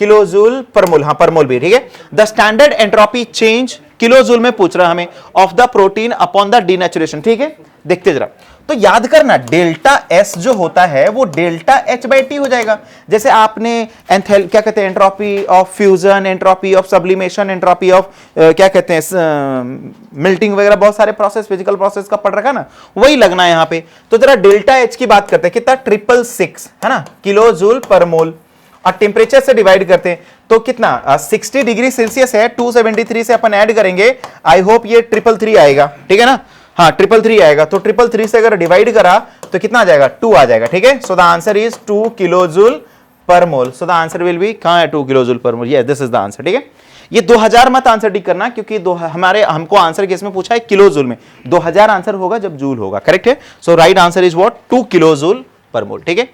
Speaker 4: किलो जूल परमोल, हाँ परमोल भी, ठीक है। The standard entropy change kilo joule में पूछ रहा हमें of the protein upon the denaturation, ठीक है। देखते जरा, तो याद करना डेल्टा एस जो होता है वो डेल्टा एच बाई टी हो जाएगा। जैसे आपने क्या कहते हैं, entropy of fusion, entropy of sublimation, entropy of क्या कहते हैं मेल्टिंग वगैरह, बहुत सारे प्रोसेस, फिजिकल प्रोसेस का पढ़ रखा ना, वही लगना है यहाँ पे। तो जरा डेल्टा एच की बात करते हैं, कितना, 666, है ना, किलो जूल पर मोल। और टेम्परेचर से डिवाइड करते हैं तो कितना 60 डिग्री सेल्सियस है, 273 से अपन ऐड करेंगे, आई होप ये 333 आएगा, ठीक है ना, हाँ 333 आएगा, तो 333 से अगर डिवाइड करा तो कितना आ जाएगा 2 आ जाएगा, ठीक है। So the answer is 2 kilo joule per mole. So the answer will B, कहां है 2 किलो जूल पर मोल, ये दिस इज द आंसर, ठीक है। ये 2000 मत आंसर टिक करना, क्योंकि हमको आंसर केस में पूछा है किलो जूल में, 2000 आंसर होगा जब जूल होगा, करेक्ट है। So right answer is what 2 kilo joule per mole, ठीक है।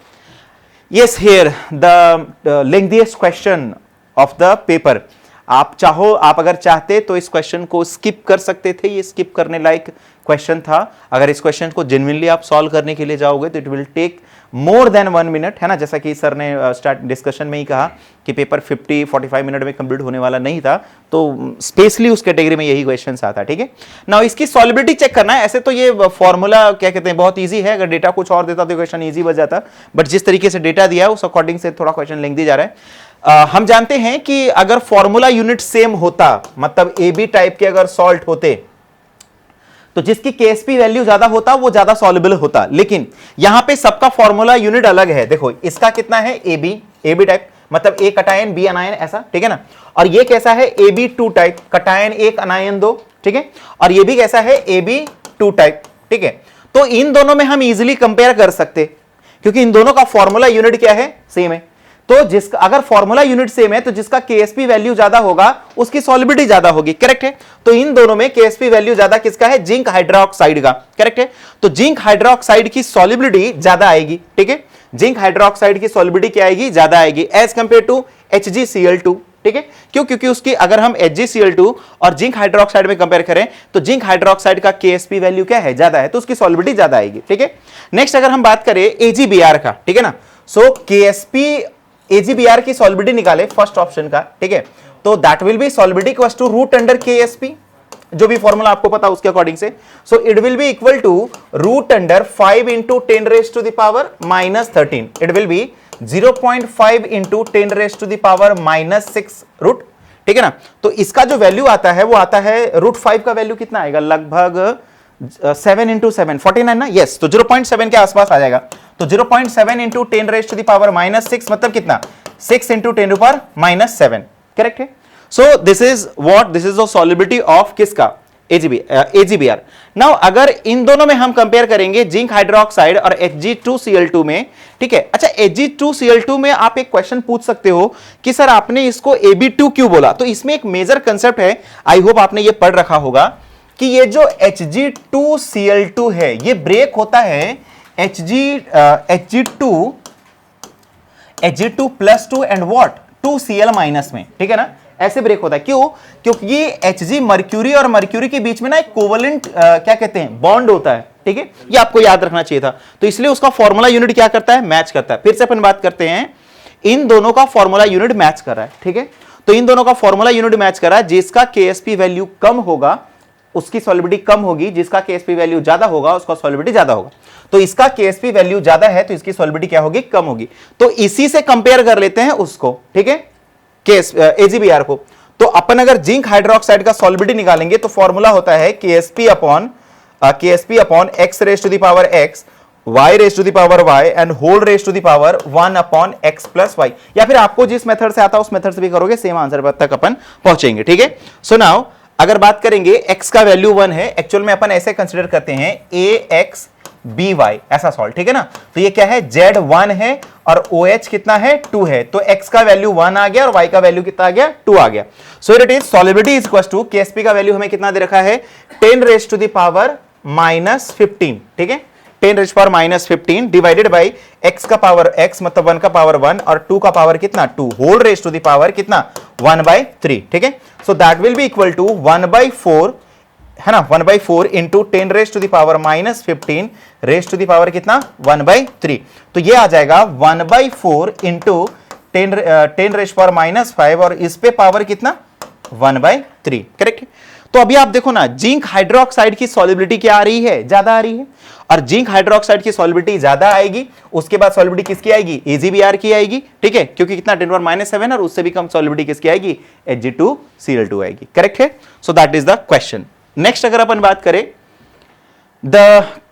Speaker 4: Yes, here the lengthiest question of the paper. आप अगर चाहते तो इस क्वेश्चन को स्किप कर सकते थे, ये स्किप करने लायक क्वेश्चन था। अगर इस क्वेश्चन को जेन्युइनली आप सॉल्व करने के लिए जाओगे तो it will take more than 1 minute, है ना, जैसा कि सर ने स्टार्ट डिस्कशन में ही कहा कि पेपर 50-45 मिनट में कंप्लीट होने वाला नहीं था, तो स्पेशली उस कैटेगरी में यही क्वेश्चन आता, ठीक है ना। इसकी सॉलिबिलिटी चेक करना है। ऐसे तो ये फॉर्मूला क्या कहते हैं बहुत ईजी है, अगर डेटा कुछ और देता तो क्वेश्चन ईजी बच जाता, बट जिस तरीके से डेटा दिया है उस अकॉर्डिंग से थोड़ा क्वेश्चन लेंथी जा रहा है। हम जानते हैं कि अगर फॉर्मूला यूनिट सेम होता, मतलब ए बी टाइप के अगर सॉल्ट होते तो जिसकी केएसपी वैल्यू ज्यादा होता वो ज्यादा सॉल्युबल होता, लेकिन यहां पे सबका फॉर्मूला यूनिट अलग है। देखो इसका कितना है ए बी टाइप, मतलब ए कटायन बी अनायन ऐसा, ठीक है ना, और ये कैसा है A B 2 type, cation 1 anion 2, ठीक है, और ये भी कैसा है ए बी 2 टाइप, ठीक है। तो इन दोनों में हम इजीली कंपेयर कर सकते, क्योंकि इन दोनों का फॉर्मूला यूनिट क्या है, सेम है। तो जिसका अगर फॉर्मूला यूनिट सेम है तो जिसका केएसपी वैल्यू ज्यादा होगा उसकी सॉलिबिलिटी ज्यादा होगी, करेक्ट है। तो इन दोनों में केएसपी वैल्यू ज्यादा किसका है, जिंक हाइड्रोक्साइड का, करेक्ट है। तो जिंक हाइड्रोक्साइड की सॉलिबिलिटी ज्यादा आएगी, ठीक है, जिंक हाइड्रोक्साइड की सॉलिबिलिटी क्या आएगी, ज्यादा आएगी एज कंपेयर टू HgCl2, ठीक है। क्यों, क्योंकि उसकी अगर हम HgCl2 और जिंक हाइड्रोक्साइड में कंपेयर करें तो जिंक हाइड्रोक्साइड का केएसपी वैल्यू क्या है, ज्यादा है, तो उसकी सॉलिबिलिटी ज्यादा आएगी, ठीक है। नेक्स्ट अगर हम बात करें AgBr का, ठीक है ना, सो केएसपी AgBr की सॉलिबिलिटी निकाले फर्स्ट ऑप्शन का, ठीक है, तो that will be solubility equal to root under KSP, जो भी फॉर्मूला आपको पता उसके अकॉर्डिंग से, so it will be equal to root under 5 into 10 raise to the power -13, it will be 0.5 into 10 raise to the power -6 root, ठीक है ना। तो इसका जो वैल्यू आता है वो आता है √5 का वैल्यू कितना आएगा, लगभग 7 इंटू 7 49 ना, यस, तो 0.7 के आसपास आ जाएगा। तो 0.7 into 10 raise to the power -6 मतलब कितना, 6 इंटू 10 टू पावर -7, करेक्ट है। So this is the solubility of किसका, AgBr। नाउ अगर इन दोनों में हम कंपेयर करेंगे जिंक हाइड्रोक्साइड और Hg2Cl2 में, ठीक है। अच्छा, Hg2Cl2 में आप एक क्वेश्चन पूछ सकते हो कि सर आपने इसको Ab2 क्यों बोला, तो इसमें एक मेजर कंसेप्ट है, आई होप आपने ये पढ़ रखा होगा कि ये जो Hg2Cl2 है ये ब्रेक होता है Hg2 plus 2 and what 2Cl minus में, ठीक है ना, ऐसे ब्रेक होता है। क्यों, क्योंकि Hg मर्क्यूरी और मर्क्यूरी के बीच में ना एक कोवलेंट क्या कहते हैं, बॉन्ड होता है, ठीक है, ये आपको याद रखना चाहिए था। तो इसलिए उसका फॉर्मूला यूनिट क्या करता है, मैच करता है। फिर से अपन बात करते हैं, इन दोनों का फॉर्मूला यूनिट मैच कर रहा है, ठीक है। तो इन दोनों का फॉर्मूला यूनिट मैच कर रहा है, जिसका केएसपी वैल्यू कम होगा उसकी सॉलिबिलिटी कम होगी, जिसका केएसपी वैल्यू ज्यादा होगा उसका सॉलिबिलिटी ज्यादा होगा। तो इसका केएसपी वैल्यू ज्यादा है तो इसकी सॉलिबिलिटी क्या होगी, कम होगी। तो इसी से कंपेयर कर लेते हैं उसको, ठीक है, AgBr को। तो अपन अगर जिंक हाइड्रोक्साइड का सॉलिबिलिटी निकालेंगे तो फॉर्मूला होता है KSP upon x raise to the power x, y raise to the power y and whole raise to the power 1 upon x plus y, या फिर आपको जिस मेथड से आता है उस मेथड से भी करोगे, सेम आंसर तक अपन पहुंचेंगे, ठीक है। सो नाउ अगर बात करेंगे x का वैल्यू 1 है, एक्चुअल में अपन ऐसे कंसीडर करते हैं AXBY ऐसा सॉल्व, ठीक है ना। तो ये क्या है, Z1 है और OH कितना है, 2 है, तो x का वैल्यू 1 आ गया और y का वैल्यू कितना आ गया, 2 आ गया। So it is solubility is equal to KSP का वैल्यू हमें कितना दे रखा है, 10 रेज टू द पावर -15, ठीक है, 10 raise power -15 divided by x का पावर x मतलब 1 का पावर 1 और 2 का पावर कितना 2 whole raise to the power कितना 1/3, ठीक है। So that will be equal to 1/4, है ना, 1/4 into 10 raise to the power -15 raise to the power कितना 1/3। तो ये आ जाएगा 1/4 इंटू 10 रेज पावर -5 और इस पे पावर कितना 1/3, करेक्ट। तो अभी आप देखो ना, जिंक हाइड्रोक्साइड की सॉलिबिलिटी क्या आ रही है, ज्यादा आ रही है, और जिंक हाइड्रोक्साइड की सॉलिबिलिटी ज्यादा आएगी, उसके बाद सॉलिबिलिटी किसकी आएगी, AgBr की आएगी, ठीक है, क्योंकि कितना 10⁻⁷ और उससे भी कम सॉलिबिलिटी किसकी आएगी, Hg2Cl2 आएगी, करेक्ट है। So that is the question. Next अगर अपन बात करें the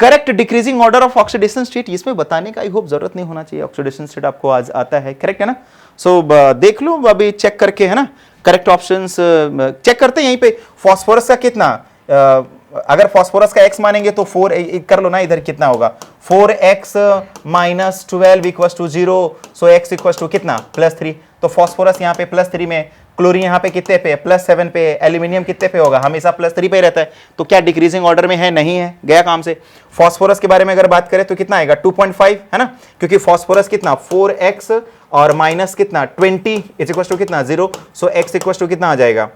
Speaker 4: correct decreasing order of oxidation state, इसमें बताने का आई होप जरूरत नहीं होना चाहिए, ऑक्सीडेशन स्टेट आपको आज आता है, करेक्ट है ना। सो देख लो अभी चेक करके, है ना, करेक्ट ऑप्शंस चेक करते हैं यहीं पे। फॉस्फोरस का कितना, अगर फॉस्फोरस का x मानेंगे तो 4 कर लो ना, इधर कितना होगा 4x minus 12 equal to 0, so x equal to कितना +3, तो फॉस्फोरस यहाँ पे +3 में, क्लोरीन यहाँ पे कितने पे +7 पे, एल्यूमिनियम कितने पे होगा, हमेशा +3 पे रहता है, तो क्या डिक्रीजिंग ऑर्डर में है, नहीं है, गया काम से। फॉस्फोरस के बारे में अगर बात करें तो कितना आएगा 2.5, है ना, क्योंकि फॉस्फोरस कितना 4x और माइनस कितना 20 इज इक्वल टू कितना 0, सो x इक्वल टू कितना आ जाएगा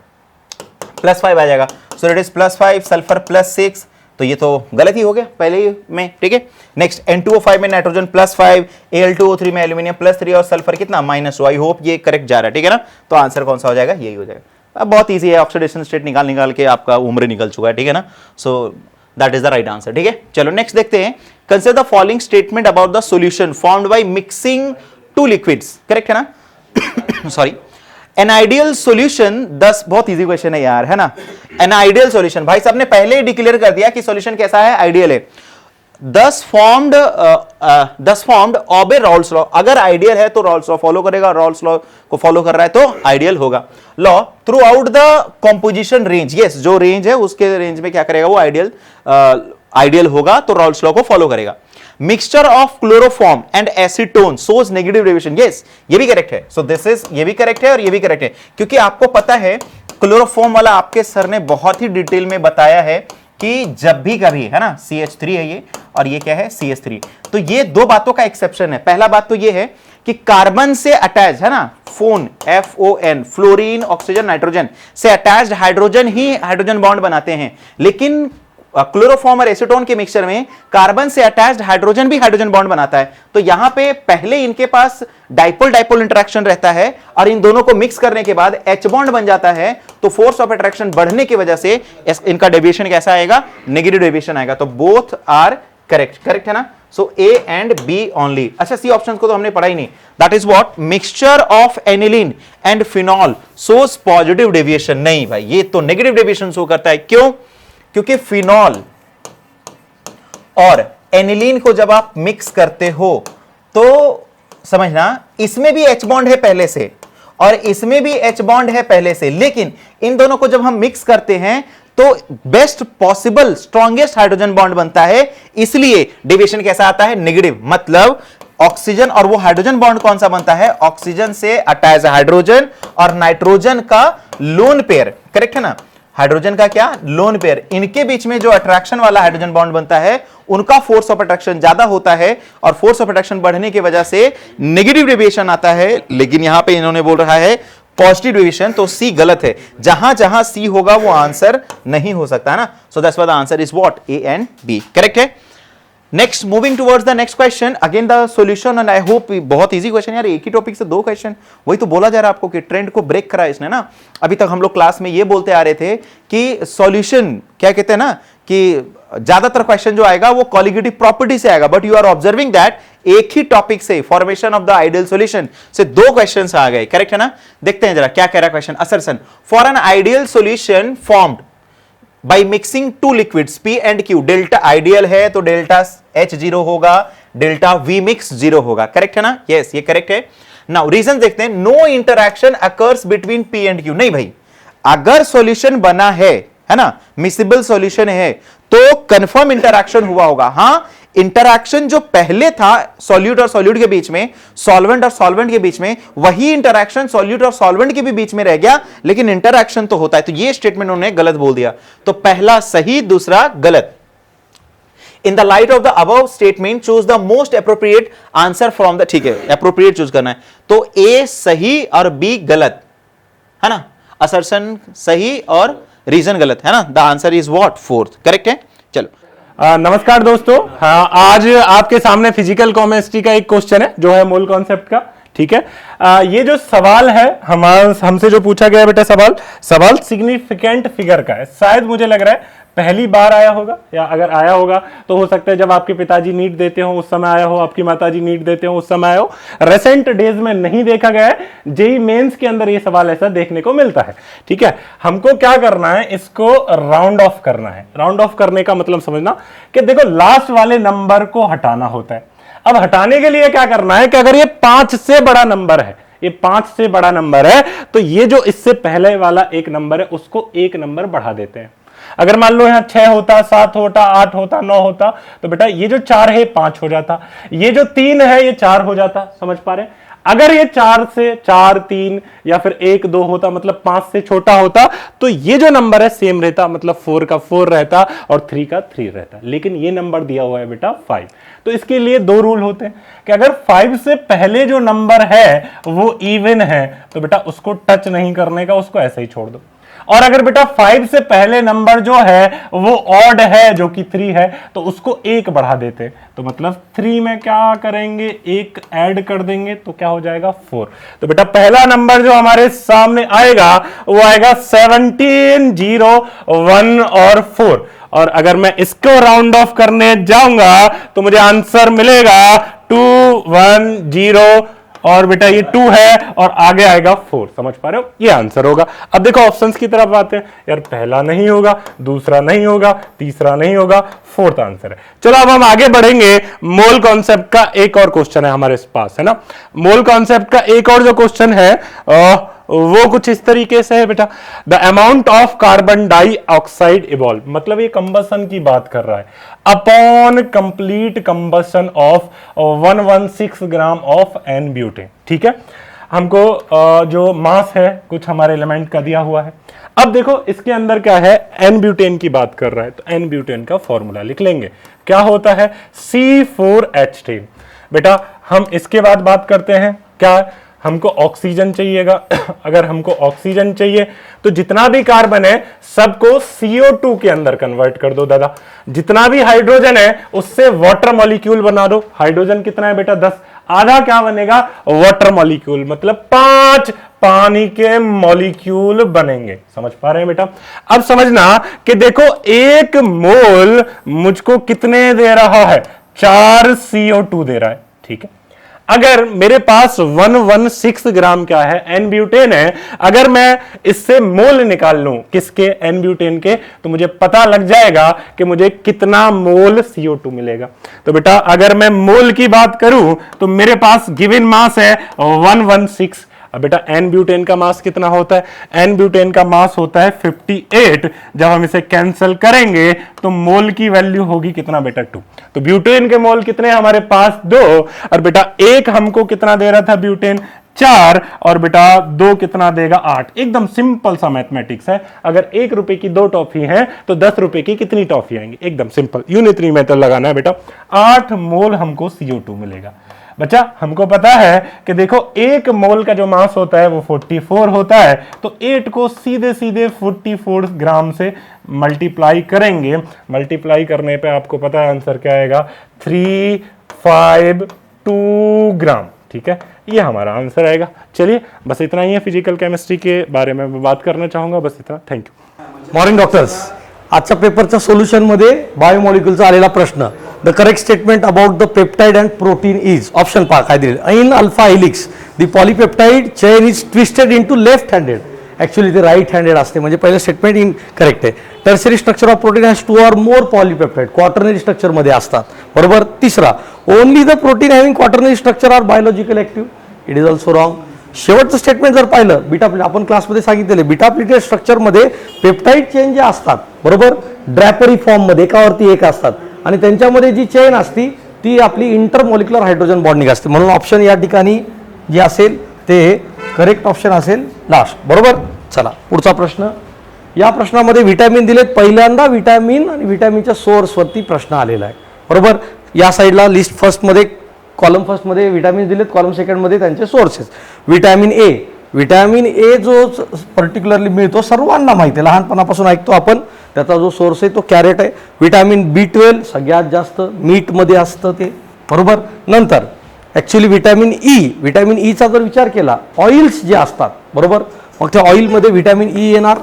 Speaker 4: +5 आ जाएगा, सो इट इज +5, सल्फर +6, तो ये तो गलत ही हो गया पहले ही में, ठीक है। नेक्स्ट N2O5 में नाइट्रोजन +5, Al2O3 में एल्यूमिनियम +3 और सल्फर कितना -2। आई होप ये करेक्ट जा रहा है, ठीक है ना। तो आंसर कौन सा हो जाएगा, यही हो जाएगा। अब बहुत इजी है, ऑक्सीडेशन स्टेट निकाल के आपका उम्र निकल चुका है, ठीक है ना। सो that is the right answer, ठीक है। चलो नेक्स्ट देखते हैं। Consider the following statement about the solution formed by mixing two liquids, correct है ना। सॉरी, एन आइडियल सॉल्यूशन 10, बहुत इजी क्वेश्चन है यार, है ना। एन आइडियल सॉल्यूशन, भाई साहब ने पहले ही डिक्लेयर कर दिया कि सॉल्यूशन कैसा है, आइडियल है। 10 फॉर्म्ड ऑबे रॉल्स लॉ, अगर आइडियल है तो रॉल्स लॉ फॉलो करेगा, रॉल्स लॉ को फॉलो कर रहा है तो आइडियल होगा। Law through out the composition range, yes, जो रेंज है उसके रेंज में क्या करेगा वो आइडियल होगा, तो रॉल्स लॉ को फॉलो करेगा। Mixture of chloroform and acetone shows negative deviation, yes, ये भी करेक्ट है। सो दिस इज, ये भी करेक्ट है और ये भी करेक्ट है, क्योंकि आपको पता है क्लोरोफॉर्म वाला आपके सर ने बहुत ही डिटेल में बताया है कि जब भी कभी, है ना, CH3 है ये और ये क्या है CH3, तो ये दो बातों का एक्सेप्शन है। पहला बात तो ये है कि कार्बन से अटैच, है ना, phone FON, fluorine oxygen nitrogen से अटैच्ड हाइड्रोजन ही हाइड्रोजन बॉन्ड बनाते हैं, लेकिन क्लोरोफॉर्म और एसीटोन के मिक्सचर में कार्बन से अटैच्ड हाइड्रोजन भी हाइड्रोजन बॉन्ड बनाता है। तो यहां पे पहले इनके पास डाइपोल डाइपोल इंटरेक्शन रहता है और इन दोनों को मिक्स करने के बाद H बॉन्ड बन जाता है, तो फोर्स ऑफ अट्रैक्शन बढ़ने की वजह से इनका डेविएशन कैसा आएगा, नेगेटिव डेविएशन आएगा। तो बोथ आर करेक्ट, करेक्ट है ना। सो A एंड B ओनली। अच्छा, सी ऑप्शन को तो हमने पढ़ा ही नहीं। That is what, mixture of aniline and phenol shows positive deviation. नहीं भाई, ये तो नेगेटिव डेविएशन शो करता है। क्यों? क्योंकि फिनॉल और एनिलीन को जब आप मिक्स करते हो तो समझना, इसमें भी H बॉन्ड है पहले से और इसमें भी H बॉन्ड है पहले से, लेकिन इन दोनों को जब हम मिक्स करते हैं तो best possible strongest hydrogen bond बनता है, इसलिए डेविएशन कैसा आता है, नेगेटिव। मतलब ऑक्सीजन और वो हाइड्रोजन बॉन्ड कौन सा बनता है, ऑक्सीजन से अटैच हाइड्रोजन और नाइट्रोजन का लोन पेयर, करेक्ट है ना। हाइड्रोजन का क्या, लोन पेयर, इनके बीच में जो अट्रैक्शन वाला हाइड्रोजन बॉन्ड बनता है उनका फोर्स ऑफ अट्रैक्शन ज्यादा होता है और फोर्स ऑफ अट्रैक्शन बढ़ने की वजह से नेगेटिव डेविएशन आता है, लेकिन यहां पे इन्होंने बोल रहा है पॉजिटिव डेविएशन, तो सी गलत है। जहां जहां सी होगा वो आंसर नहीं हो सकता ना। So that's why the answer is what, A and B, correct है। Next, moving towards the next question, again the solution, and I hope बहुत इजी क्वेश्चन यार, एक ही टॉपिक से 2 क्वेश्चन, वही तो बोला जा रहा है आपको कि ट्रेंड को ब्रेक करा इसने ना। अभी तक हम लोग क्लास में ये बोलते आ रहे थे कि सॉल्यूशन क्या कहते हैं ना, कि ज्यादातर क्वेश्चन जो आएगा वो कॉलिगेटिव प्रॉपर्टी से आएगा, but you are observing that एक ही टॉपिक से, formation of the ideal solution से 2 क्वेश्चंस आ गए, करेक्ट है ना। देखते हैं जरा क्या कह रहा है question. Assertion, for an ideal solution formed by mixing 2 liquids P and Q, delta ideal है तो डेल्टा H 0 होगा, डेल्टा V मिक्स 0 होगा, करेक्ट है ना। यस, ये करेक्ट है। नाउ रीजन देखते हैं। No interaction occurs between P and Q, नहीं भाई, अगर सॉल्यूशन बना है ना, मिसिबल सॉल्यूशन है तो कंफर्म इंटरैक्शन हुआ होगा। हां, इंटरैक्शन जो पहले था सॉल्यूट और सॉल्यूट के बीच में, सॉल्वेंट और सॉल्वेंट के बीच में, वही इंटरैक्शन सॉल्यूट और सॉल्वेंट के भी बीच में रह गया, लेकिन इंटरैक्शन तो होता है। तो ये स्टेटमेंट उन्होंने गलत बोल दिया, तो पहला सही, दूसरा गलत। In the light of the above statement choose the most appropriate answer from the, ठीक है, अप्रोप्रिएट चूज करना है, तो A सही और B गलत, है ना। असर्शन सही और रीजन गलत, है ना। The answer is what, 4th, correct है। चलो,
Speaker 3: नमस्कार दोस्तों, हाँ, आज आपके सामने फिजिकल केमिस्ट्री का एक क्वेश्चन है जो है मोल कॉन्सेप्ट का, ठीक है। ये जो सवाल है हमसे जो पूछा गया बेटा सवाल सिग्निफिकेंट फिगर का है। शायद मुझे लग रहा है पहली बार आया होगा, या अगर आया होगा तो हो सकता है जब आपके पिताजी नीट देते हो उस समय आया हो, आपकी माताजी नीट देते हो उस समय आया हो। रेसेंट डेज में नहीं देखा गया है, जेई मेंस के अंदर ये सवाल ऐसा देखने को मिलता है। ठीक है, हमको क्या करना है, इसको राउंड ऑफ करना है। राउंड ऑफ करने का मतलब समझना कि देखो लास्ट वाले नंबर को हटाना होता है। अब हटाने के लिए क्या करना है कि अगर ये 5 से बड़ा नंबर है, ये 5 से बड़ा नंबर है, तो ये जो इससे पहले वाला एक नंबर है उसको एक नंबर बढ़ा देते हैं। अगर मान लो यहां 6 होता, 7 होता, 8 होता, 9 होता, तो बेटा ये जो 4 है 5 हो जाता, ये जो 3 है ये 4 हो जाता। समझ पा रहे हैं? अगर ये 4 से 4, 3 या फिर 1, 2 होता, मतलब 5 से छोटा होता, तो ये जो नंबर है सेम रहता, मतलब 4 का 4 रहता और 3 का 3 रहता। लेकिन ये नंबर दिया हुआ है बेटा 5। तो इसके लिए 2 रूल होते हैं कि अगर 5 से पहले जो नंबर है वो इवन है तो बेटा उसको टच नहीं करने का, उसको ऐसे ही छोड़ दो। और अगर बेटा 5 से पहले नंबर जो है वो ऑड है, जो कि 3 है, तो उसको 1 बढ़ा देते। तो मतलब 3 में क्या करेंगे, 1 ऐड कर देंगे तो क्या हो जाएगा 4। तो बेटा पहला नंबर जो हमारे सामने आएगा वो आएगा 17, 0, 1 और 4। और अगर मैं इसको राउंड ऑफ करने जाऊंगा तो मुझे आंसर मिलेगा 2, 1, 0 और बेटा ये 2 है और आगे आएगा 4। समझ पा रहे हो? ये आंसर होगा। अब देखो ऑप्शंस की तरफ आते हैं। यार पहला नहीं होगा, दूसरा नहीं होगा, तीसरा नहीं होगा, फोर्थ आंसर है। चलो अब हम आगे बढ़ेंगे। मोल कॉन्सेप्ट का एक और क्वेश्चन है हमारे पास, है ना। मोल कॉन्सेप्ट का एक और जो क्वेश्चन है वो कुछ इस तरीके से है बेटा, the amount of carbon dioxide evolve, मतलब ये कंबसन की बात कर रहा है, upon complete combustion of 116 gram of n butane. ठीक है, हमको जो मास है कुछ हमारे एलिमेंट का दिया हुआ है। अब देखो इसके अंदर क्या है, एन ब्यूटेन की बात कर रहा है, तो एन ब्यूटेन का फॉर्मूला लिख लेंगे। क्या होता है, C4H10। बेटा हम इसके बाद बात करते हैं, क्या हमको ऑक्सीजन चाहिएगा। अगर हमको ऑक्सीजन चाहिए तो जितना भी कार्बन है सबको CO2 के अंदर कन्वर्ट कर दो दादा। जितना भी हाइड्रोजन है उससे वाटर मॉलिक्यूल बना दो। हाइड्रोजन कितना है बेटा 10, आधा क्या बनेगा वाटर मॉलिक्यूल, मतलब 5 पानी के मॉलिक्यूल बनेंगे। समझ पा रहे हैं बेटा? अब समझना कि देखो 1 मोल मुझको कितने दे रहा है, 4 CO2 दे रहा है। ठीक है, अगर मेरे पास 116 ग्राम क्या है, एन ब्यूटेन है, अगर मैं इससे मोल निकाल लूं किसके, एन ब्यूटेन के, तो मुझे पता लग जाएगा कि मुझे कितना मोल CO2 मिलेगा। तो बेटा अगर मैं मोल की बात करूं तो मेरे पास गिवन मास है 116। अब बेटा एन ब्यूटेन का मास कितना होता है, एन ब्यूटेन का मास होता है 58। जब हम इसे कैंसिल करेंगे तो मोल की वैल्यू होगी कितना बेटा 2। तो ब्यूटेन के मोल कितने हमारे पास 2, और बेटा 1 हमको कितना दे रहा था ब्यूटेन 4, और बेटा 2 कितना देगा 8। एकदम सिंपल सा मैथमेटिक्स है। अगर 1 रुपए की 2 टॉफी है तो 10 रुपए की कितनी टॉफी आएंगी, एकदम सिंपल यूनिटरी मेथड लगाना है बेटा। 8 मोल हमको CO2 मिलेगा। बच्चा हमको पता है कि देखो 1 मोल का जो मास होता है वो 44 होता है, तो 8 को सीधे सीधे 44 ग्राम से मल्टीप्लाई करेंगे। मल्टीप्लाई करने पे आपको पता है आंसर क्या आएगा, 352 ग्राम। ठीक है, ये हमारा आंसर आएगा। चलिए बस इतना ही है, फिजिकल केमिस्ट्री के बारे में मैं बात करना चाहूंगा, बस इतना। Thank you.
Speaker 5: मॉर्निंग डॉक्टर्स, आजच्या पेपरच्या सोल्युशनमध्ये बायोमॉलिक्यूलचा आलेला प्रश्न, the correct statement about the peptide and protein is, option पहा काय दिले, in alpha helix the polypeptide chain is twisted into left handed, actually ते राईट हँडेड असते, म्हणजे पहिलं स्टेटमेंट इन करेक्ट आहे. Tertiary structure of protein has 2 or more polypeptide, quaternary स्ट्रक्चरमध्ये असतात, बरोबर. तिसरा, only the protein having quaternary structure are biological active, it is also wrong. शेवटचं स्टेटमेंट जर पाहिलं, बीटा आपण क्लासमध्ये सांगितलेले बीटा प्लेटेड स्ट्रक्चरमध्ये पेप्टाइड चेन जे असतात, बरोबर, ड्रॅपरी फॉर्ममध्ये एकावरती एक असतात, आणि त्यांच्यामध्ये जी चेन असती ती आपली इंटरमॉलिक्युलर हायड्रोजन बॉन्डिंग असते. म्हणून ऑप्शन या ठिकाणी जे असेल ते करेक्ट ऑप्शन असेल लास्ट, बरोबर. चला पुढचा प्रश्न. या प्रश्नामध्ये व्हिटॅमिन दिलेत, पहिल्यांदा व्हिटॅमिन आणि व्हिटॅमिनच्या सोर्सवरती प्रश्न आलेला आहे, बरोबर. या साईडला लिस्ट फर्स्टमध्ये, कॉलम फर्स्टमध्ये व्हिटॅमिन दिलेत, कॉलम सेकंडमध्ये त्यांचे sources. Vitamin A, vitamin A जो पर्टिक्युलरली मिळतो सर्वांना माहिती आहे, लहानपणापासून ऐकतो आपण, त्याचा जो सोर्स आहे तो कॅरेट आहे. व्हिटॅमिन B12 सगळ्यात जास्त मीटमध्ये असतं ते, बरोबर. नंतर ॲक्च्युली व्हिटॅमिन ईचा जर विचार केला, ऑइल्स जे असतात बरोबर, मग त्या ऑइलमध्ये व्हिटॅमिन ई येणार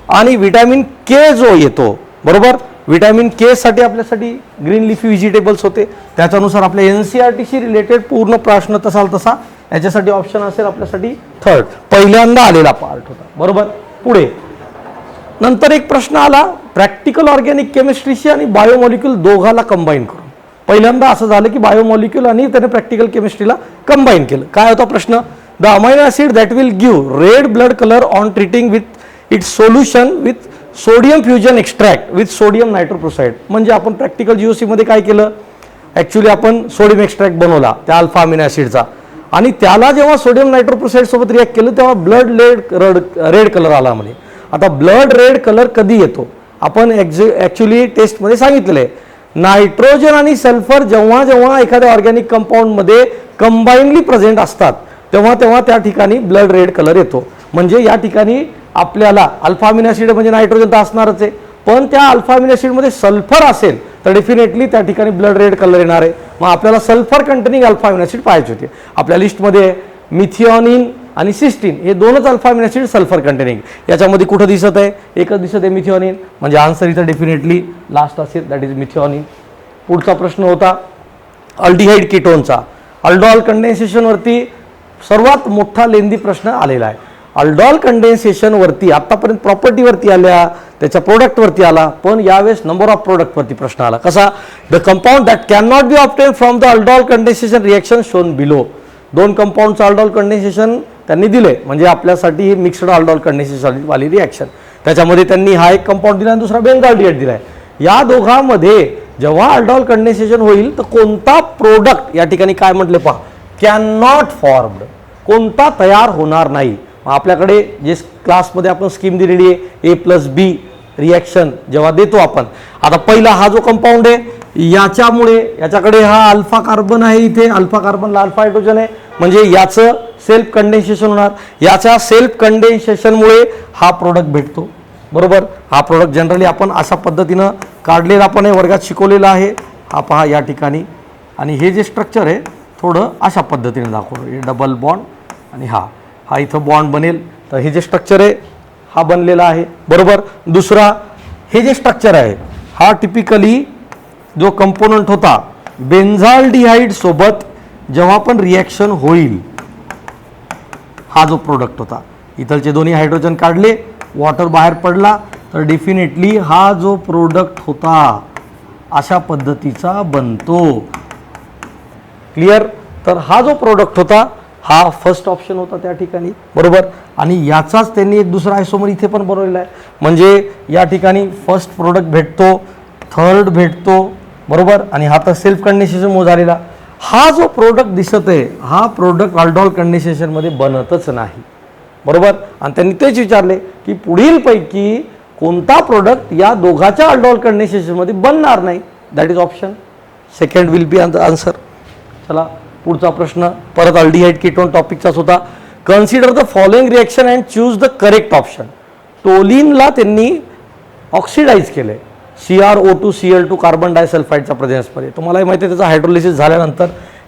Speaker 5: आणि व्हिटॅमिन के जो येतो बरोबर, व्हिटॅमिन के साठी आपल्यासाठी ग्रीन लिफी व्हेजिटेबल्स होते, त्याच्यानुसार आपल्या NCERTशी रिलेटेड पूर्ण प्रश्न तसा याच्यासाठी ऑप्शन असेल आपल्यासाठी थर्ड, पहिल्यांदा आलेला पार्ट होता बरोबर. पुढे नंतर एक प्रश्न आला प्रॅक्टिकल ऑर्गॅनिक केमिस्ट्रीशी आणि बायोमॉलिक्यूल दोघाला कंबाईन करून. पहिल्यांदा असं झालं की बायोमॉलिक्यूल आणि त्याने प्रॅक्टिकल केमिस्ट्रीला कंबाईन केलं. काय होता प्रश्न, the amino acid that will give red blood colour on treating with its solution with sodium fusion extract with sodium nitroprusside. म्हणजे आपण प्रॅक्टिकल GOC मध्ये काय केलं, ॲक्च्युली आपण सोडियम एक्स्ट्रॅक्ट बनवला त्या अल्फा अमिनो ॲसिडचा, आणि त्याला जेव्हा सोडियम नायट्रोप्रोसाइड सोबत रिॲक्ट केलं तेव्हा ब्लड रेड कलर आला म्हणे. आता ब्लड रेड कलर कधी येतो, आपण ॲक्च्युली टेस्टमध्ये सांगितलेलं आहे, नायट्रोजन आणि सल्फर जेव्हा जेव्हा एखाद्या ऑर्गॅनिक कंपाऊंडमध्ये कंबाईनली प्रेझेंट असतात तेव्हा त्या ठिकाणी ब्लड रेड कलर येतो. म्हणजे या ठिकाणी आपल्याला अल्फा अमिनो ॲसिड म्हणजे नायट्रोजन तर असणारच आहे, पण त्या अल्फा अमिनो ॲसिडमध्ये सल्फर असेल तर डेफिनेटली त्या ठिकाणी ब्लड रेड कलर येणार आहे. मग आपल्याला sulphur containing alpha amino acid पाहायचे होते. आपल्या लिस्टमध्ये मिथिओनिन आणि सिस्टीन हे दोनच alpha amino acid sulphur containing, याच्यामध्ये कुठं दिसत आहे, एकच दिसत आहे मिथिओनिन, म्हणजे आन्सर इथं डेफिनेटली लास्ट असेल, दॅट इज मिथिओनिन. पुढचा प्रश्न होता अल्डिहाइड कीटोनचा. अल्डॉल कंडेन्सेशनवरती सर्वात मोठा लेंदी प्रश्न आलेला आहे. अल्डॉल कंडेन्सेशनवरती आत्तापर्यंत प्रॉपर्टीवरती आल्या, त्याच्या प्रोडक्टवरती आला, पण यावेळेस नंबर ऑफ प्रोडक्टवरती प्रश्न आला. कसा, the compound that can not be obtain from the aldol condensation reaction shown below. दोन कंपाऊंडचं अल्डॉल कंडेन्सेशन त्यांनी दिले, म्हणजे आपल्यासाठी ही मिक्स्ड अल्डॉल कंडेन्सेशन वाली रिॲक्शन. त्याच्यामध्ये त्यांनी हा एक कंपाऊंड दिला आणि दुसरा बेंझाल्डिहाइड दिला आहे. या दोघांमध्ये जेव्हा अल्डॉल कंडेन्सेशन होईल तर कोणता प्रोडक्ट, या ठिकाणी काय म्हटले पहा, कॅन नॉट फॉर्म्ड, कोणता तयार होणार नाही. आपल्याकडे जे क्लासमध्ये आपण स्कीम दिलेली आहे A+B रिॲक्शन जेव्हा देतो आपण, आता पहिला हा जो कंपाऊंड आहे याच्यामुळे याच्याकडे हा अल्फा कार्बन आहे, इथे अल्फा कार्बनला अल्फा हायड्रोजन आहे, म्हणजे याचं सेल्फ कंडेन्सेशन होणार, याच्या सेल्फ कंडेन्सेशनमुळे हा प्रोडक्ट भेटतो बरोबर. हा प्रोडक्ट जनरली आपण अशा पद्धतीनं काढलेला पण आहे, वर्गात शिकवलेला आहे. हा पहा या ठिकाणी, आणि हे जे स्ट्रक्चर आहे थोडं अशा पद्धतीने दाखवलं, हे डबल बॉन्ड आणि हा इथं बॉन्ड बनेल, तर हे जे स्ट्रक्चर आहे हा बनलेला आहे बरोबर. दुसरा हे जे स्ट्रक्चर आहे हा टिपिकली जो कंपोनंट होता बेंझाल्डिहाइड सोबत जेव्हा पण रिॲक्शन होईल, हा जो प्रोडक्ट होता, इथलचे दोन्ही हायड्रोजन काढले, वॉटर बाहेर पडला, तर डेफिनेटली हा जो प्रोडक्ट होता अशा पद्धतीचा बनतो. क्लिअर. तर हा जो प्रोडक्ट होता हा फर्स्ट ऑप्शन होता त्या ठिकाणी बरोबर, आणि याचाच त्यांनी एक दुसरा आयसोमर इथे पण बनवलेला आहे, म्हणजे या ठिकाणी फर्स्ट प्रोडक्ट भेटतो, थर्ड भेटतो बरोबर, आणि हा तर सेल्फ कंडेन्सेशन झालेला. हा जो प्रोडक्ट दिसत आहे हा प्रोडक्ट अल्डॉल कंडेन्सेशनमध्ये बनतच नाही बरोबर. आणि त्यांनी तेच विचारले की पुढील पैकी कोणता प्रोडक्ट या दोघाच्या अल्डॉल कंडेन्सेशनमध्ये बनणार नाही, that is option second will be answer. चला पुढचा प्रश्न परत अल्डिहाइड कीटोन टॉपिकचाच होता. Consider the following reaction and choose the correct option. टोलिनला त्यांनी ऑक्सिडाइज केले CrO2Cl2 कार्बन डायसल्फाईडच्या प्रेझेन्समध्ये. तुम्हालाही माहिती आहे त्याचा हायड्रोलिसिस झाल्यानंतर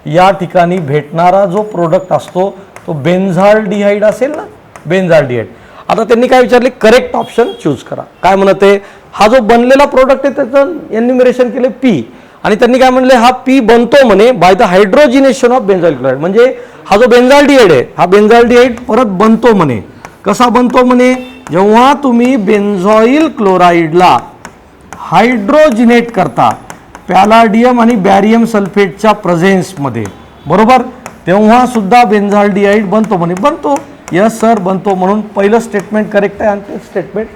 Speaker 5: या ठिकाणी भेटणारा जो प्रोडक्ट असतो तो बेंझाल्डिहाइड असेल ना, बेंझाल्डिहाइड. आता त्यांनी काय विचारले, करेक्ट ऑप्शन चूज करा. काय म्हणत आहे, हा जो बनलेला प्रोडक्ट आहे त्याचं एन्युमरेशन केले P, आणि त्यांनी काय म्हणले हा P बनतो म्हणे बाय द हायड्रोजिनेशन ऑफ बेंझाइल क्लोराईड. म्हणजे हा जो बेंझाल्डिहाइड आहे हा बेंझाल्डिहाइड परत बनतो म्हणे. कसा बनतो म्हणे, जेव्हा तुम्ही बेंझॉइल क्लोराईडला हायड्रोजिनेट करता पॅलाडियम आणि बॅरियम सल्फेटच्या प्रेझेन्समध्ये बरोबर, तेव्हा सुद्धा बेंझाल्डिहाइड बनतो म्हणे. बनतो, यस सर बनतो. म्हणून पहिलं स्टेटमेंट करेक्ट आहे आणि ते स्टेटमेंट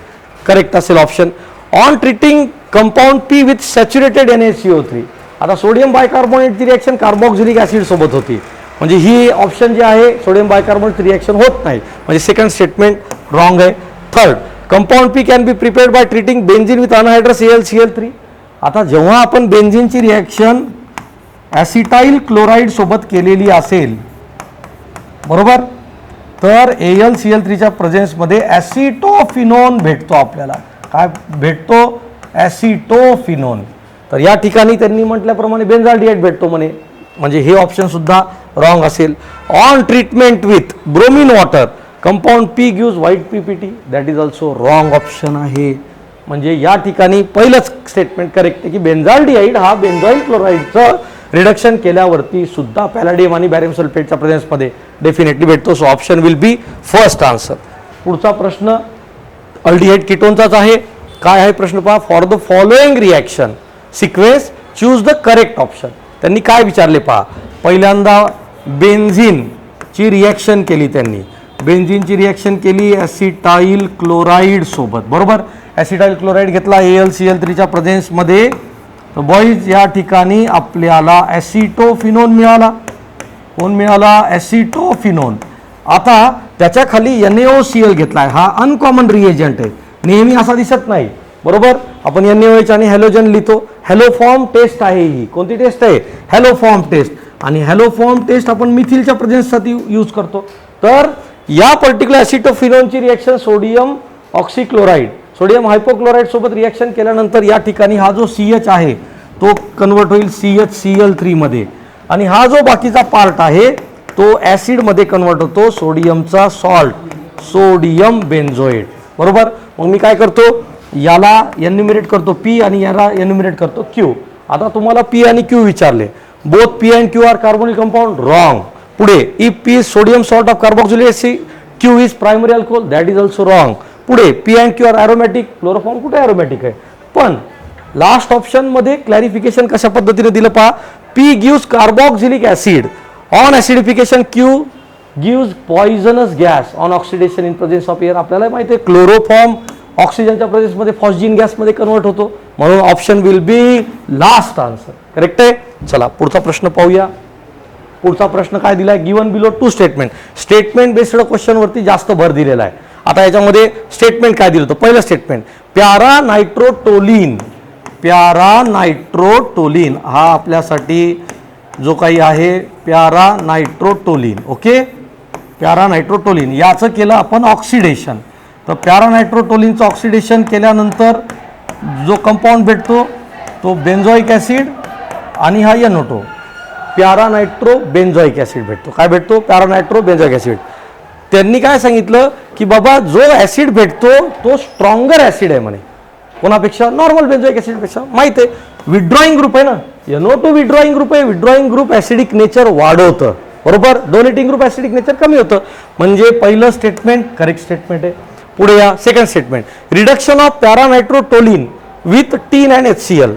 Speaker 5: करेक्ट असेल option. On treating compound P with saturated NaCO3. आता सोडियम बायकार्बोनेटची रिॲक्शन कार्बोक्सिलिक ॲसिड सोबत होती, म्हणजे ही ऑप्शन जी आहे सोडियम बायकार्बोनेट रिॲक्शन होत नाही, म्हणजे सेकंड स्टेटमेंट रॉंग आहे. Third, compound P can be prepared by treating benzene with anhydrous AlCl3. आता जेव्हा आपण बेन्झिनची रिॲक्शन ॲसिटाईल क्लोराईड सोबत केलेली असेल बरोबर, तर AlCl3च्या प्रेझेन्समध्ये ॲसिटोफिनोन भेटतो आपल्याला. काय भेटतो, ॲसिटोफिनोन. तर या ठिकाणी त्यांनी म्हटल्याप्रमाणे बेंझाल्डिहाइड भेटतो म्हणे, म्हणजे हे ऑप्शन सुद्धा रॉंग असेल. On treatment with bromine water compound P gives white PPT, that is also wrong option आहे. म्हणजे या ठिकाणी पहिलंच स्टेटमेंट करेक्ट आहे की बेन्झाल्डिहाइड हा बेन्झॉइल क्लोराईडचं रिडक्शन केल्यावरती सुद्धा पॅलाडियम आणि बॅरियम सल्फेटच्या प्रेझेन्समध्ये डेफिनेटली भेटतो. So option will B first answer. पुढचा प्रश्न अल्डिहाइड कीटोनचाच आहे. काय आहे प्रश्न पहा. For the following reaction sequence choose the correct option. त्यांनी काय विचारले पहा. पहिल्यांदा बेन्झिनची रिॲक्शन केली त्यांनी. बेन्झिनची रिॲक्शन केली ॲसिटाईल क्लोराईड सोबत, बरोबर. ॲसिटाईल क्लोराईड घेतला AlCl3च्या प्रेझेन्समध्ये. तर बॉईज या ठिकाणी आपल्याला ॲसिटोफिनोन मिळाला. कोण मिळाला? ॲसिटोफिनोन. आता त्याच्या खाली NaOCl घेतलाय. हा अनकॉमन रिएजंट आहे, नेहमी असा दिसत नाही, बरोबर. आपण NaOH आणि हॅलोजन लिहितो. हॅलोफॉर्म टेस्ट आहे ही. कोणती टेस्ट आहे? Haloform test. आणि हॅलोफॉर्म टेस्ट आपण मिथिलच्या प्रेझेन्ससाठी यूज करतो. तर या पर्टिक्युलर ॲसिटोफिनोनची reaction sodium oxychloride, sodium hypochloride सोबत रिॲक्शन केल्यानंतर या ठिकाणी हा जो CH आहे तो कन्वर्ट होईल CHCl3 मध्ये. आणि हा जो बाकीचा पार्ट आहे तो ॲसिडमध्ये कन्वर्ट होतो, सोडियमचा सॉल्ट, सोडियम बेन्झोएट, बरोबर. मग मी काय करतो, याला एन्युमरेट करतो P आणि याला एन्युमरेट करतो Q. आता तुम्हाला P आणि Q विचारले. Both P and Q are carbonyl compound, wrong. पुढे if P is sodium salt of carboxylic acid, Q is primary alcohol, that is also wrong. पुढे P and Q are aromatic, chloroform कुठे aromatic आहे. पण last option मध्ये clarification कशा पद्धतीने दिलं पहा. P gives carboxylic acid on acidification, Q gives poisonous gas on oxidation in presence of air. आपल्याला माहिती आहे क्लोरोफॉर्म ऑक्सिजनच्या प्रेझेन्समध्ये फॉस्जिन गॅसमध्ये कन्वर्ट होतो. म्हणून option will be last answer. Correct आहे. चला पुढचा प्रश्न पाहूया. पुढचा प्रश्न काय दिलाय. Given below two statement. Statement based question वरती जास्त भर दिलेला आहे. आता याच्यामध्ये स्टेटमेंट काय दिलं होतं. पहिलं स्टेटमेंट प्यारा नायट्रोटोलिन, प्यारा नायट्रोटोलिन हा आपल्यासाठी जो काही आहे प्यारा नायट्रोटोलिन, ओके. प्यारा नायट्रोटोलिन याचं केलं आपण ऑक्सिडेशन. तर प्यारा नायट्रोटोलिनचं ऑक्सिडेशन केल्यानंतर जो कंपाऊंड भेटतो तो बेन्झोइक ॲसिड आणि हा NO2, प्यारा नायट्रो बेन्झोइक ॲसिड भेटतो. काय भेटतो? प्यारा नायट्रो बेन्झोइक ॲसिड. त्यांनी काय सांगितलं की बाबा जो ॲसिड भेटतो तो स्ट्रॉंगर ॲसिड आहे म्हणे कोणापेक्षा, नॉर्मल बेन्झोइक ॲसिडपेक्षा. माहिती आहे विड्रॉइंग ग्रुप आहे ना, NO2 विड्रॉइंग ग्रुप आहे. विड्रॉइंग ग्रुप ॲसिडिक नेचर वाढवतं, बरोबर. डोनेटिंग ग्रुप ॲसिडिक नेचर कमी होतं. म्हणजे पहिलं स्टेटमेंट करेक्ट स्टेटमेंट आहे. पुढे या second statement reduction of para nitrotoluene with tin and HCl.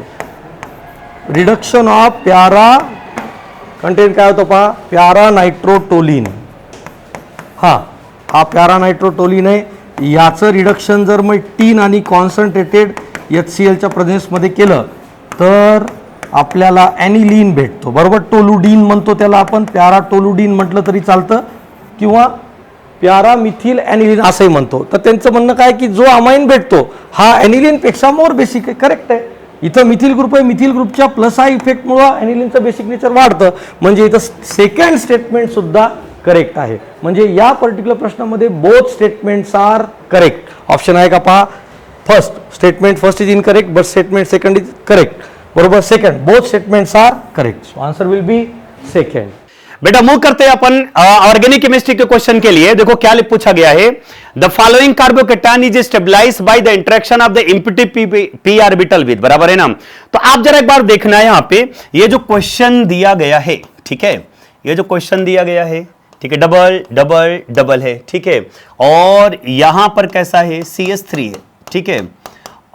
Speaker 5: Reduction of para content काय होतं पहा, प्यारा नायट्रोटोलिन. हा प्यारा नायट्रोटोलिन आहे. याचं रिडक्शन जर मग टीन आणि कॉन्सन्ट्रेटेड HClच्या प्रेझेन्समध्ये केलं तर आपल्याला ॲनिलीन भेटतो, बरोबर. टोलुडीन म्हणतो त्याला आपण, प्यारा टोलुडीन म्हटलं तरी चालतं किंवा प्यारा मिथिल ॲनिलीन असंही म्हणतो. तर त्यांचं म्हणणं काय की जो अमाइन भेटतो हा ॲनिलीनपेक्षा मोर बेसिक आहे. करेक्ट आहे. इथं मिथिल ग्रुप आहे, मिथिल ग्रुपच्या प्लस आय इफेक्टमुळं ॲनिलीनचं बेसिक नेचर वाढतं. म्हणजे इथं सेकंड स्टेटमेंट सुद्धा करेक्ट आहे. म्हणजे या पर्टिक्युलर प्रश्नामध्ये both statements are correct. Option आहे का पहा. First statement first is incorrect but statement second is correct, बरोबर. Second both statements are correct. So answer will be second.
Speaker 2: बेटा मूव करते हैं अपन ऑर्गेनिक केमिस्ट्री के क्वेश्चन के लिए. देखो क्या पूछा गया है. The following carbocation is stabilised by the interaction of the empty p orbital with, बराबर है ना. तो आप जरा एक बार देखना है यहां पे ये जो क्वेश्चन दिया गया है, ठीक है. ये जो क्वेश्चन दिया गया है, ठीक है, डबल डबल डबल है, ठीक है. और यहां पर कैसा है CH3 है, ठीक है.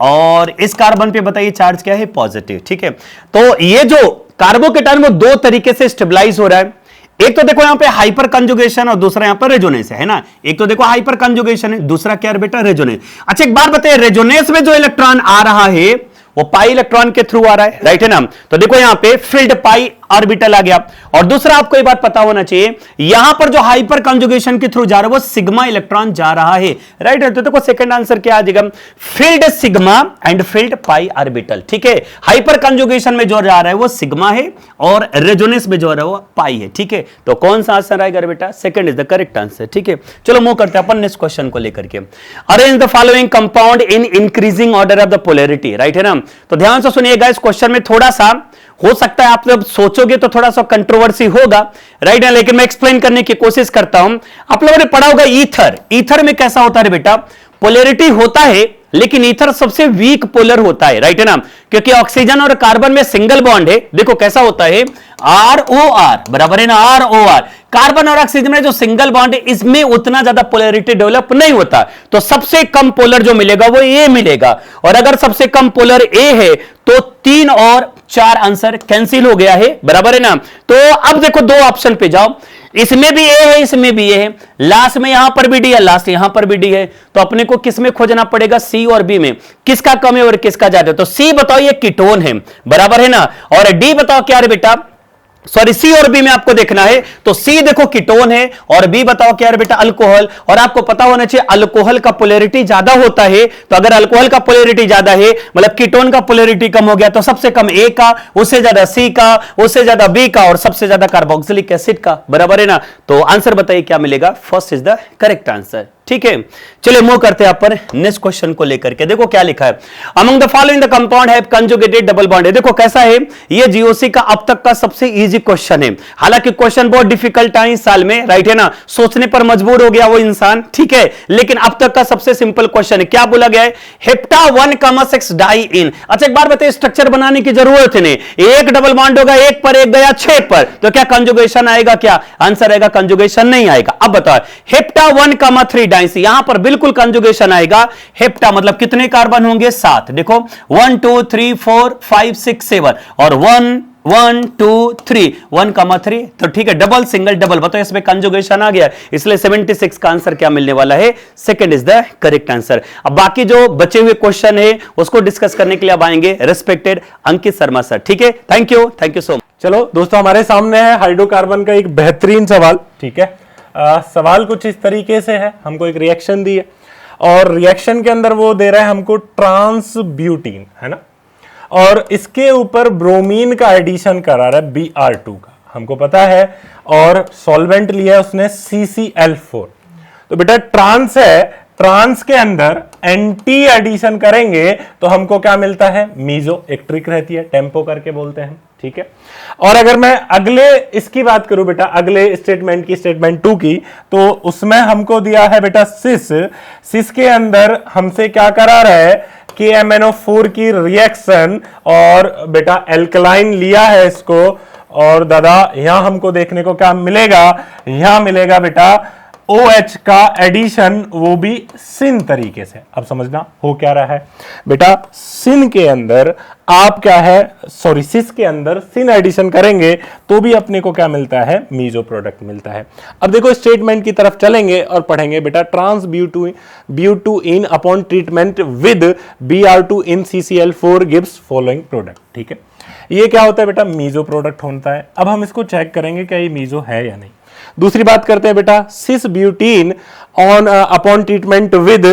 Speaker 2: और इस कार्बन पे बताइए चार्ज क्या है, पॉजिटिव, ठीक है. तो ये जो कार्बोकेटायन वो दो तरीके से स्टेबलाइज हो रहा है. एक तो देखो यहां पे हाइपर कंजुगेशन और दूसरा यहां पर रेजोनेंस है ना. एक तो देखो हाइपर कंजुगेशन है, दूसरा क्या है बेटा, रेजोनेंस. अच्छा एक बात बताइए, रेजोनेंस में जो इलेक्ट्रॉन आ रहा है वो पाई इलेक्ट्रॉन के थ्रू आ रहा है, राइट है ना. तो देखो यहां पे फील्ड पाई ऑर्बिटल आ गया. और दूसरा आपको ये बात पता होना चाहिए, यहां पर जो हाइपर कंजुगेशन के थ्रू जा रहा है वो सिग्मा इलेक्ट्रॉन जा रहा है, राइट है. तो देखो सेकंड आंसर क्या आ जाएगा, field sigma and field pi orbital, ठीक है. हाइपर कंजुगेशन में जो जा रहा है वो सिग्मा है और रेजोनेंस में जो आ रहा है वो पाई है, ठीक है. तो कौन सा आंसर आएगा बेटा, second is the correct answer, ठीक है. चलो मूव करते हैं अपन नेक्स्ट क्वेश्चन को लेकर के. Arrange the following compound in increasing order of the polarity, right है ना. तो ध्यान से सुनिएगा, इस क्वेश्चन में थोड़ा सा हो सकता है आप जब सोचोगे तो थोड़ा सा कंट्रोवर्सी होगा, राइट है, लेकिन मैं एक्सप्लेन करने की कोशिश करता हूं। आप लोगों ने पढ़ा होगा ईथर। ईथर में कैसा होता है बेटा, पोलैरिटी होता है लेकिन ईथर सबसे वीक पोलर होता है, राइट है ना, क्योंकि ऑक्सीजन और कार्बन में सिंगल बॉन्ड है। देखो कैसा होता है, ROR बराबर है ना, ROR। कार्बन और ऑक्सीजन में जो सिंगल बॉन्ड है इसमें उतना ज्यादा पोलैरिटी डेवलप नहीं होता, तो सबसे कम पोलर जो मिलेगा वो A मिलेगा। और अगर सबसे कम पोलर A है तो 3 और 4 आंसर कैंसिल हो गया है, बराबर है ना। तो अब देखो दो ऑप्शन पे जाओ, इसमें भी A है, इसमें भी A है, लास्ट में यहां पर भी D है, लास्ट यहां पर भी D है, तो अपने को किस में खोजना पड़ेगा, C और B में, किसका कम है और किसका ज्यादा है। तो C बताओ ये कीटोन है, बराबर है ना, और D बताओ क्या है बेटा, सॉरी C और B में आपको देखना है, तो C देखो कीटोन है और B बताओ क्या है बेटा, अल्कोहल। और आपको पता होना चाहिए अल्कोहल का पोलैरिटी ज्यादा होता है, तो अगर अल्कोहल का पोलैरिटी ज्यादा है मतलब कीटोन का पोलैरिटी कम हो गया, तो सबसे कम A का, उससे ज्यादा C का, उससे ज्यादा B का और सबसे ज्यादा कार्बोक्सिलिक एसिड का, बराबर है ना। तो आंसर बताइए क्या मिलेगा, first is the correct answer. ठीक है, चलिए मूव करते हैं आप पर नेक्स्ट क्वेश्चन को लेकर के। देखो क्या लिखा है, among the following the compound have conjugated double bond है। देखो कैसा है, ये जीओसी का अब तक का सबसे इजी क्वेश्चन है, हालांकि क्वेश्चन बहुत डिफिकल्ट है इस साल में, राइट है ना, सोचने पर मजबूर हो गया वो इंसान, ठीक है, लेकिन अब तक का सबसे सिंपल क्वेश्चन है। क्या बोला गया है, हेप्टा 1,6 डाई इन। अच्छा एक बार बताइए, स्ट्रक्चर बनाने की जरूरत नहीं, एक डबल बॉन्ड होगा, एक पर एक गया 6 पर, तो क्या कंजुगेशन आएगा, क्या आंसर आएगा, कंजुगेशन नहीं आएगा। अब बताओ, हेप्टा 1,3 डाइस, यहां पर बिल्कुल कंजुगेशन आएगा। हेप्टा मतलब कितने कार्बन होंगे, 7। देखो 1 2 3 4 5 6 7 और 1 1 2 3 1,3, तो ठीक है, डबल सिंगल डबल, बताओ इसमें कंजुगेशन आ गया, इसलिए 76 का आंसर क्या मिलने वाला है, second is the correct answer. अब बाकी जो बचे हुए क्वेश्चन है उसको डिस्कस करने के लिए अब आएंगे रिस्पेक्टेड अंकित शर्मा सर। ठीक है, थैंक यू सो मच।
Speaker 3: चलो दोस्तों, हमारे सामने है हाइड्रोकार्बन का एक बेहतरीन सवाल। ठीक है, सवाल कुछ इस तरीके से है, हमको एक रिएक्शन दी है और रिएक्शन के अंदर वो दे रहा है हमको ट्रांसब्यूटीन, है ना, और इसके ऊपर ब्रोमीन का एडिशन करा रहा है Br2 का, हमको पता है, और सॉल्वेंट लिया है उसने CCl4। तो बेटा ट्रांस है, ट्रांस के अंदर एंटी एडिशन करेंगे तो हमको क्या मिलता है, मीजो। एक ट्रिक रहती है, टेम्पो करके बोलते हैं, ठीक है। और अगर मैं अगले इसकी बात करूं बेटा, अगले स्टेटमेंट की, स्टेटमेंट 2 की, तो उसमें हमको दिया है बेटा सिस। सिस के अंदर हमसे क्या करा रहा है, KMnO4 की रिएक्शन, और बेटा एल्कलाइन लिया है इसको, और दादा यहां हमको देखने को क्या मिलेगा, यहां मिलेगा बेटा OH का एडिशन, वो भी सिन तरीके से। अब समझना हो क्या रहा है बेटा, सिन के अंदर आप क्या है, सॉरी सिस के अंदर सिन एडिशन करेंगे तो भी अपने को क्या मिलता है, मीजो प्रोडक्ट मिलता है। अब देखो स्टेटमेंट की तरफ चलेंगे और पढ़ेंगे बेटा, trans butene upon treatment with Br2 in CCl4 gives following product. ठीक है, ये क्या होता है बेटा, मीजो प्रोडक्ट होता है। अब हम इसको चेक करेंगे क्या ये मीजो है या नहीं। दूसरी बात करते हैं बेटा, cis butene on upon treatment with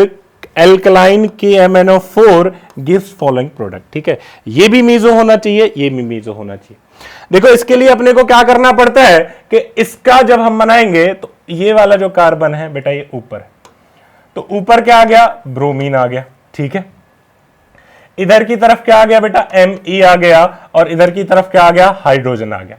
Speaker 3: alkaline KMnO4 gives following product. ठीक है, ये भी मीजो होना चाहिए, ये भी मीजो होना चाहिए। देखो इसके लिए अपने को क्या करना पड़ता है कि इसका जब हम बनाएंगे तो ये वाला जो कार्बन है बेटा ये ऊपर है, तो ऊपर क्या आ गया, ब्रोमीन आ गया। ठीक है, इधर की तरफ क्या आ गया बेटा, Me आ गया, और इधर की तरफ क्या आ गया, हाइड्रोजन आ गया।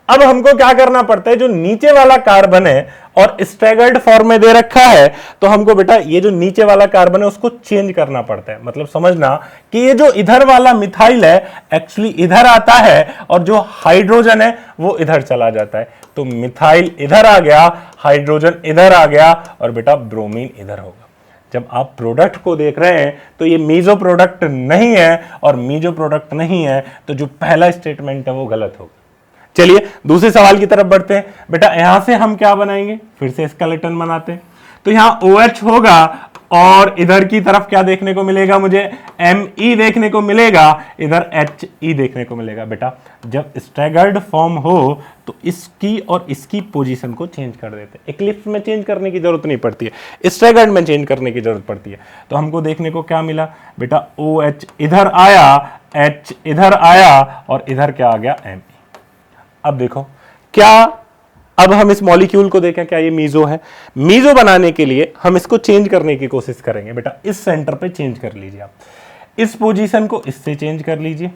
Speaker 3: अब हमको क्या करना पड़ता है, जो नीचे वाला कार्बन है और स्टैगर्ड फॉर्म में दे रखा है, तो हमको बेटा ये जो नीचे वाला कार्बन है उसको चेंज करना पड़ता है। मतलब समझना कि ये जो इधर वाला मिथाइल है एक्चुअली इधर आता है, और जो हाइड्रोजन है वो इधर चला जाता है। तो मिथाइल इधर आ गया, हाइड्रोजन इधर आ गया, और बेटा ब्रोमीन इधर होगा। जब आप प्रोडक्ट को देख रहे हैं तो ये मीजो प्रोडक्ट नहीं है, और मीजो प्रोडक्ट नहीं है तो जो पहला स्टेटमेंट है वो गलत होगा। चलिए दूसरे सवाल की तरफ बढ़ते हैं बेटा। यहां से हम क्या बनाएंगे, फिर से स्केलेटन बनाते हैं, तो यहां OH होगा, और इधर की तरफ क्या देखने को मिलेगा, मुझे Me देखने को मिलेगा, इधर He देखने को मिलेगा। बेटा जब स्टैगर्ड फॉर्म हो तो इसकी और इसकी पोजीशन को चेंज कर देते हैं। इक्लिप्स में चेंज करने की जरूरत नहीं पड़ती है, स्टैगर्ड में चेंज करने की जरूरत पड़ती है। तो हमको देखने को क्या मिला बेटा, OH इधर आया, H इधर आया, और इधर क्या आ गया, Me। अब देखो क्या, अब हम इस मॉलिक्यूल को देखें, क्या ये मीजो है। मीजो बनाने के लिए हम इसको चेंज करने की कोशिश करेंगे। बेटा इस सेंटर पे चेंज कर लीजिए, आप इस पोजीशन को इससे चेंज कर लीजिए,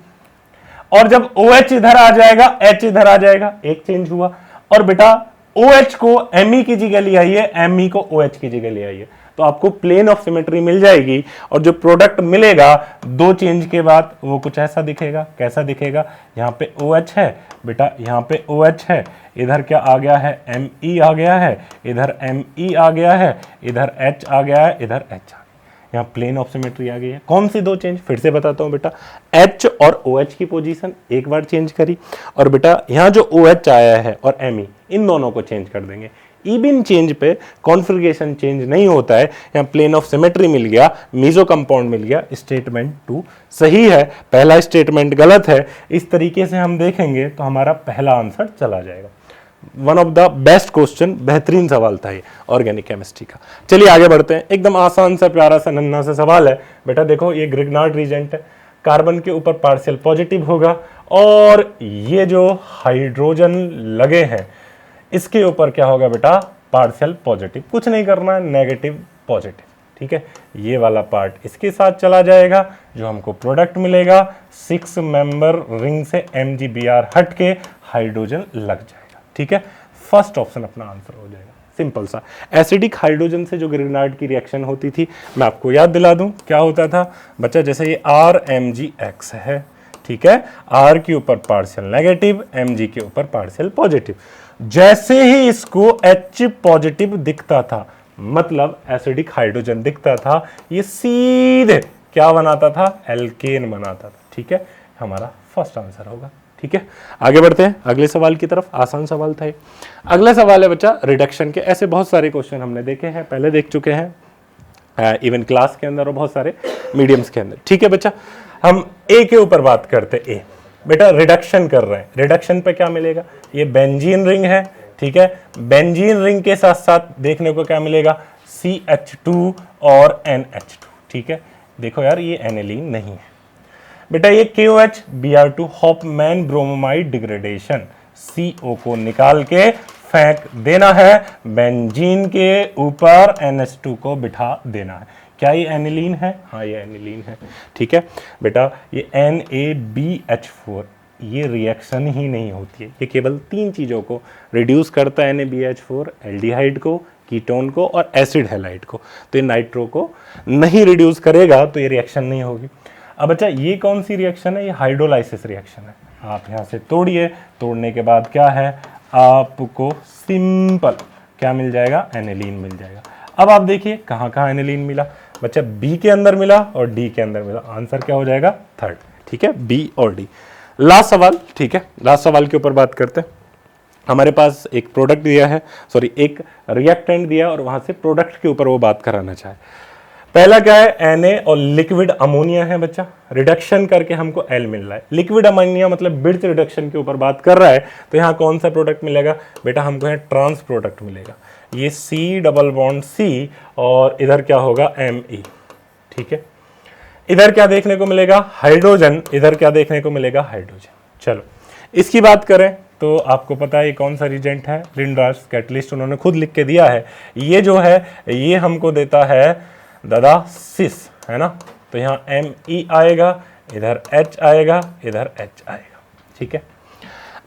Speaker 3: और जब OH इधर आ जाएगा, H इधर आ जाएगा, एक चेंज हुआ। और बेटा OH को Me की जगह ले आइए, Me को OH की जगह ले आइए, तो आपको प्लेन ऑफ सिमेट्री मिल जाएगी। और जो प्रोडक्ट मिलेगा दो चेंज के बाद वो कुछ ऐसा दिखेगा। कैसा दिखेगा? यहाँ पे OH है बेटा, यहाँ पे OH है, इधर क्या आ गया है? Me आ गया है, इधर Me आ गया है, इधर H आ गया है, इधर H आ गया। यहाँ प्लेन ऑफ सिमेट्री आ गई है। कौन सी दो चेंज? फिर से बताता हूँ बेटा, H और OH की पोजीशन एक बार चेंज करी, और बेटा यहाँ जो OH आया है और Me, इन दोनों को चेंज कर देंगे। इवन चेंज पे कॉन्फ़िगरेशन चेंज नहीं होता है। यहाँ प्लेन ऑफ सिमेट्री मिल गया, मीजो कंपाउंड मिल गया, स्टेटमेंट 2 सही है, पहला स्टेटमेंट गलत है। इस तरीके से हम देखेंगे तो हमारा पहला आंसर चला जाएगा। One of the best question, बेहतरीन सवाल था ये ऑर्गेनिक केमिस्ट्री का। चलिए आगे बढ़ते हैं। एकदम आसान सा प्यारा सा नन्हा सा सवाल है बेटा। देखो ये ग्रिग्नार्ड रीजेंट है, कार्बन के ऊपर पार्शियल पॉजिटिव होगा, और ये जो हाइड्रोजन लगे हैं इसके ऊपर क्या होगा बेटा? Partial positive. कुछ नहीं करना है, नेगेटिव पॉजिटिव। ठीक है, ये वाला पार्ट इसके साथ चला जाएगा, जो हमको प्रोडक्ट मिलेगा 6 मेंबर रिंग से MgBr हट के हाइड्रोजन लग जाएगा। ठीक है, फर्स्ट ऑप्शन अपना आंसर हो जाएगा, सिंपल सा। एसिडिक हाइड्रोजन से जो ग्रिग्नार्ड की रिएक्शन होती थी, मैं आपको याद दिला दूं क्या होता था बच्चा। जैसे ये RMgX है, ठीक है, R के ऊपर पार्शियल नेगेटिव, Mg के ऊपर पार्शियल पॉजिटिव। जैसे ही इसको H पॉजिटिव दिखता था, मतलब एसिडिक हाइड्रोजन दिखता था, ये सीधे क्या बनाता था? एल्केन बनाता था। ठीक है, हमारा फर्स्ट आंसर होगा। ठीक है, आगे बढ़ते हैं अगले सवाल की तरफ। आसान सवाल था ये। अगला सवाल है बच्चा रिडक्शन के। ऐसे बहुत सारे क्वेश्चन हमने देखे हैं, पहले देख चुके हैं, इवन क्लास के अंदर और बहुत सारे मीडियम्स के अंदर। ठीक है बच्चा, हम ए के ऊपर बात करते। ए बेटा रिडक्शन कर रहे हैं, रिडक्शन पे क्या मिलेगा? ये बेंजीन रिंग है, ठीक है, बेंजीन रिंग के साथ साथ देखने को क्या मिलेगा? CH2 और NH2। ठीक है, देखो यार ये एनिलीन नहीं है बेटा, ये KOH Br2 Hoffmann bromamide degradation, CO को निकाल के फेंक देना है, बेंजीन के ऊपर NH2 को बिठा देना है। क्या ये एनिलीन है? हाँ ये एनिलीन है। ठीक है बेटा, ये NaBH4 ये रिएक्शन ही नहीं होती है, ये केवल 3 चीज़ों को रिड्यूस करता है, NaBH4 एल्डिहाइड को, कीटोन को और एसिड हैलाइड को। तो ये नाइट्रो को नहीं रिड्यूस करेगा तो ये रिएक्शन नहीं होगी। अब बच्चा ये कौन सी रिएक्शन है? ये हाइड्रोलाइसिस रिएक्शन है। आप यहाँ से तोड़िए, तोड़ने के बाद क्या है? आपको सिंपल क्या मिल जाएगा? एनिलीन मिल जाएगा। अब आप देखिए कहाँ कहाँ एनिलीन मिला बच्चा, बी के अंदर मिला और डी के अंदर मिला। आंसर क्या हो जाएगा? थर्ड। ठीक है, बी और डी। लास्ट सवाल, ठीक है, लास्ट सवाल के ऊपर बात करते हैं। हमारे पास एक प्रोडक्ट दिया है, सॉरी एक रिएक्टेंट दिया और वहां से प्रोडक्ट के ऊपर वो बात कराना चाहे। पहला क्या है? Na और लिक्विड अमोनिया है बच्चा, रिडक्शन करके हमको L मिल रहा है। लिक्विड अमोनिया मतलब ब्रिज रिडक्शन के ऊपर बात कर रहा है, तो यहाँ कौन सा प्रोडक्ट मिलेगा बेटा? हमको यहाँ ट्रांस प्रोडक्ट मिलेगा, ये C डबल बॉन्ड C और इधर क्या होगा? Me। ठीक है, इधर क्या देखने को मिलेगा? हाइड्रोजन, इधर क्या देखने को मिलेगा? हाइड्रोजन। चलो इसकी बात करें तो आपको पता है ये कौन सा रिजेंट है? लिंडार्स कैटलिस्ट, उन्होंने खुद लिख के दिया है। ये जो है ये हमको देता है दादा सिस, है ना, तो यहाँ Me आएगा, इधर H आएगा, इधर H आएगा। ठीक है,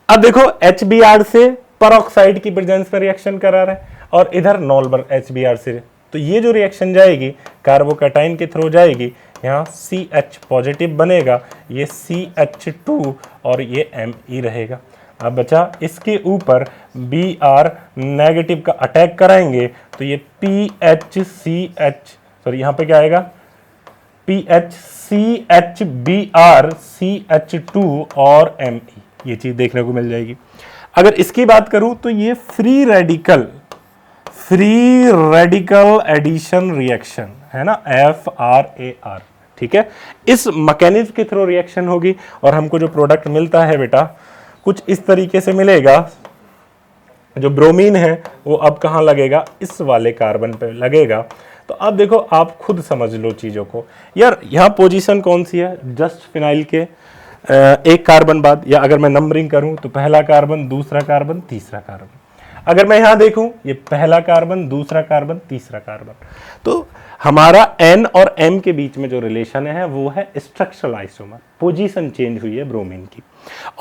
Speaker 3: अब देखो HBr से परऑक्साइड की प्रेजेंस में रिएक्शन करा रहा है और इधर नॉर्मल HBr से, तो ये जो रिएक्शन जाएगी कार्बोकैटाइन के थ्रू जाएगी, यहाँ CH पॉजिटिव बनेगा, ये CH2 और ये Me रहेगा। अब बचा इसके ऊपर Br नेगेटिव का अटैक कराएंगे तो ये PHCH, सॉरी यहाँ पे क्या आएगा? PHCHBr CH2 और Me, ये चीज देखने को मिल जाएगी। अगर इसकी बात करूं तो ये फ्री रेडिकल एडिशन रिएक्शन है ना, FRAR। ठीक है, इस मैकेनिज्म के थ्रू रिएक्शन होगी और हमको जो प्रोडक्ट मिलता है बेटा कुछ इस तरीके से मिलेगा। जो ब्रोमीन है वो अब कहाँ लगेगा? इस वाले कार्बन पे लगेगा। तो अब देखो आप खुद समझ लो चीज़ों को यार, यहाँ पोजीशन कौन सी है? जस्ट फिनाइल के एक कार्बन बाद, या अगर मैं नंबरिंग करूँ तो पहला कार्बन, दूसरा कार्बन, तीसरा कार्बन। अगर मैं यहाँ देखूँ ये पहला कार्बन, दूसरा कार्बन, तीसरा कार्बन, तो हमारा N और M के बीच में जो रिलेशन है वो है स्ट्रक्चरल आइसोमर, पोजीशन चेंज हुई है ब्रोमीन की।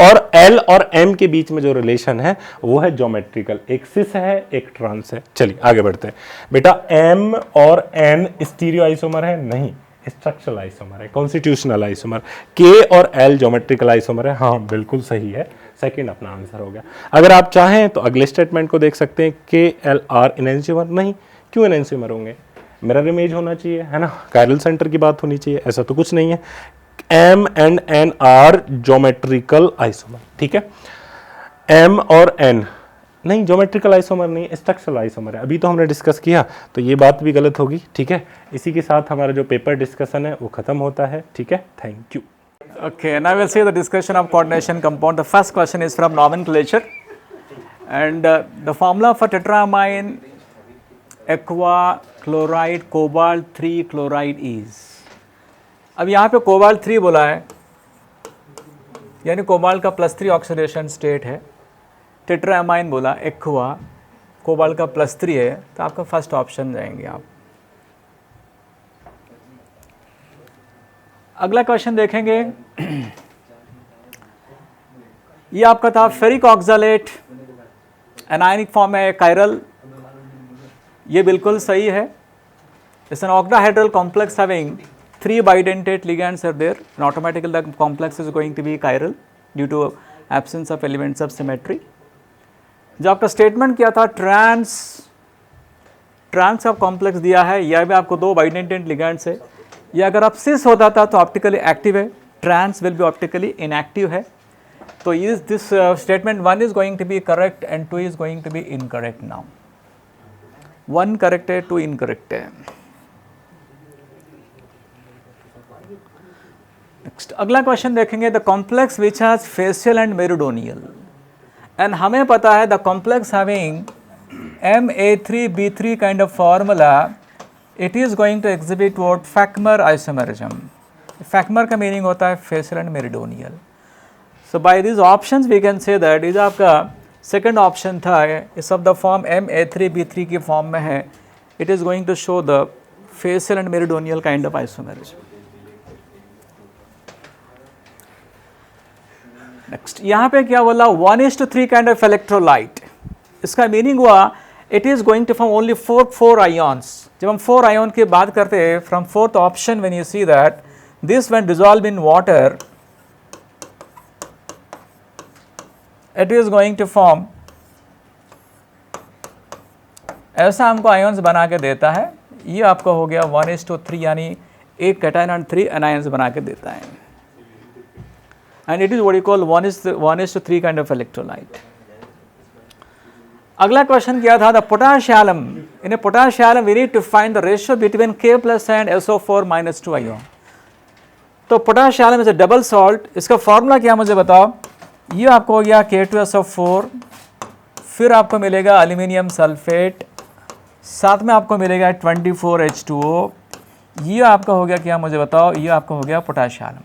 Speaker 3: और L और M के बीच में जो रिलेशन है वो है ज्योमेट्रिकल, एक सिस है एक ट्रांस है। चलिए आगे बढ़ते हैं। बेटा M और N स्टीरियो आइसोमर है? नहीं, स्ट्रक्चरल आइसोमर है, कॉन्स्टिट्यूशनल आइसोमर। K और L ज्योमेट्रिकल आइसोमर है। हाँ बिल्कुल सही है, सेकंड अपना आंसर हो गया। अगर आप चाहें तो अगले स्टेटमेंट को देख सकते हैं, KLR इनएंशियोमर? नहीं, क्यों इनएंशियोमर होंगे? मिरर इमेज होना चाहिए, है ना, कायरल सेंटर की बात होनी चाहिए, ऐसा तो कुछ नहीं है। M and N are geometrical isomer, ठीक है। M और N नहीं, ज्योमेट्रिकल आइसोमर नहीं, स्ट्रक्चरल आइसोमर है। अभी तो हमने डिस्कस किया, तो ये बात भी गलत होगी, ठीक है। इसी के साथ हमारा जो पेपर डिस्कशन है वो खत्म होता है, ठीक है। Thank you.
Speaker 1: Okay, now we'll see the discussion of coordination compound. The first question is from nomenclature, and the formula for tetramine aqua chloride cobalt 3 chloride is. अब यहाँ पे कोबाल्ट 3 बोला है, यानी कोबाल्ट का +3 ऑक्सीडेशन स्टेट है। टेट्रामाइन बोला, aqua cobalt का +3 है, तो आपका फर्स्ट ऑप्शन जाएंगे आप। अगला क्वेश्चन देखेंगे, ये आपका था फेरिक ऑक्सालेट एनायनिक फॉर्म है, कायरल, ये बिल्कुल सही है। It's an octahedral complex having 3 bidentate ligands are there, and automatically the complex is going to be chiral due to absence of elements of symmetry. जो आपका स्टेटमेंट किया था trans का कॉम्प्लेक्स दिया है, यह भी आपको 2 bidentate ligands है। या अगर आप सिस होता था तो ऑप्टिकली एक्टिव है, trans will be optically inactive है। तो is this statement 1 is going to be correct and 2 is going to be incorrect. Now 1 correct है, 2 इनकरेक्ट है। नेक्स्ट अगला क्वेश्चन देखेंगे, the complex which has facial and meridional, and हमें पता है the complex having Ma3B3 kind of formula, it is going to exhibit what Fachner isomerism. Fachner का meaning होता है facial and meridional. So by this options we can say that is आपका second option था, इस of the form Ma3B3 की form में है, it is going to show the facial and meridional kind of isomerism. Next यहाँ पे क्या बोला, 1:3 काइंड ऑफ इलेक्ट्रोलाइट। इसका मीनिंग हुआ it is going to form only 4 ions. जब हम 4 आयोन की बात करते हैं, from fourth option when you see that this when dissolve in water it is going to form, ऐसा हमको आयोन्स बना के देता है। ये आपको हो गया 1:3, यानी 1 कैटायन और 3 एनायंस बना के देता है, and it is what you call 1:3 kind of electrolyte. अगला क्वेश्चन क्या था, the potassium, in potassium we need to find the ratio between K+ and SO4- 2 ion. तो potassium is a double salt, इसका formula क्या मुझे बताओ। ये आपको हो गया K2SO4, फिर आपको मिलेगा एल्यूमिनियम सल्फेट, साथ में आपको मिलेगा 24H2O। ये आपका हो गया क्या मुझे बताओ, ये आपका हो गया पोटाशियम।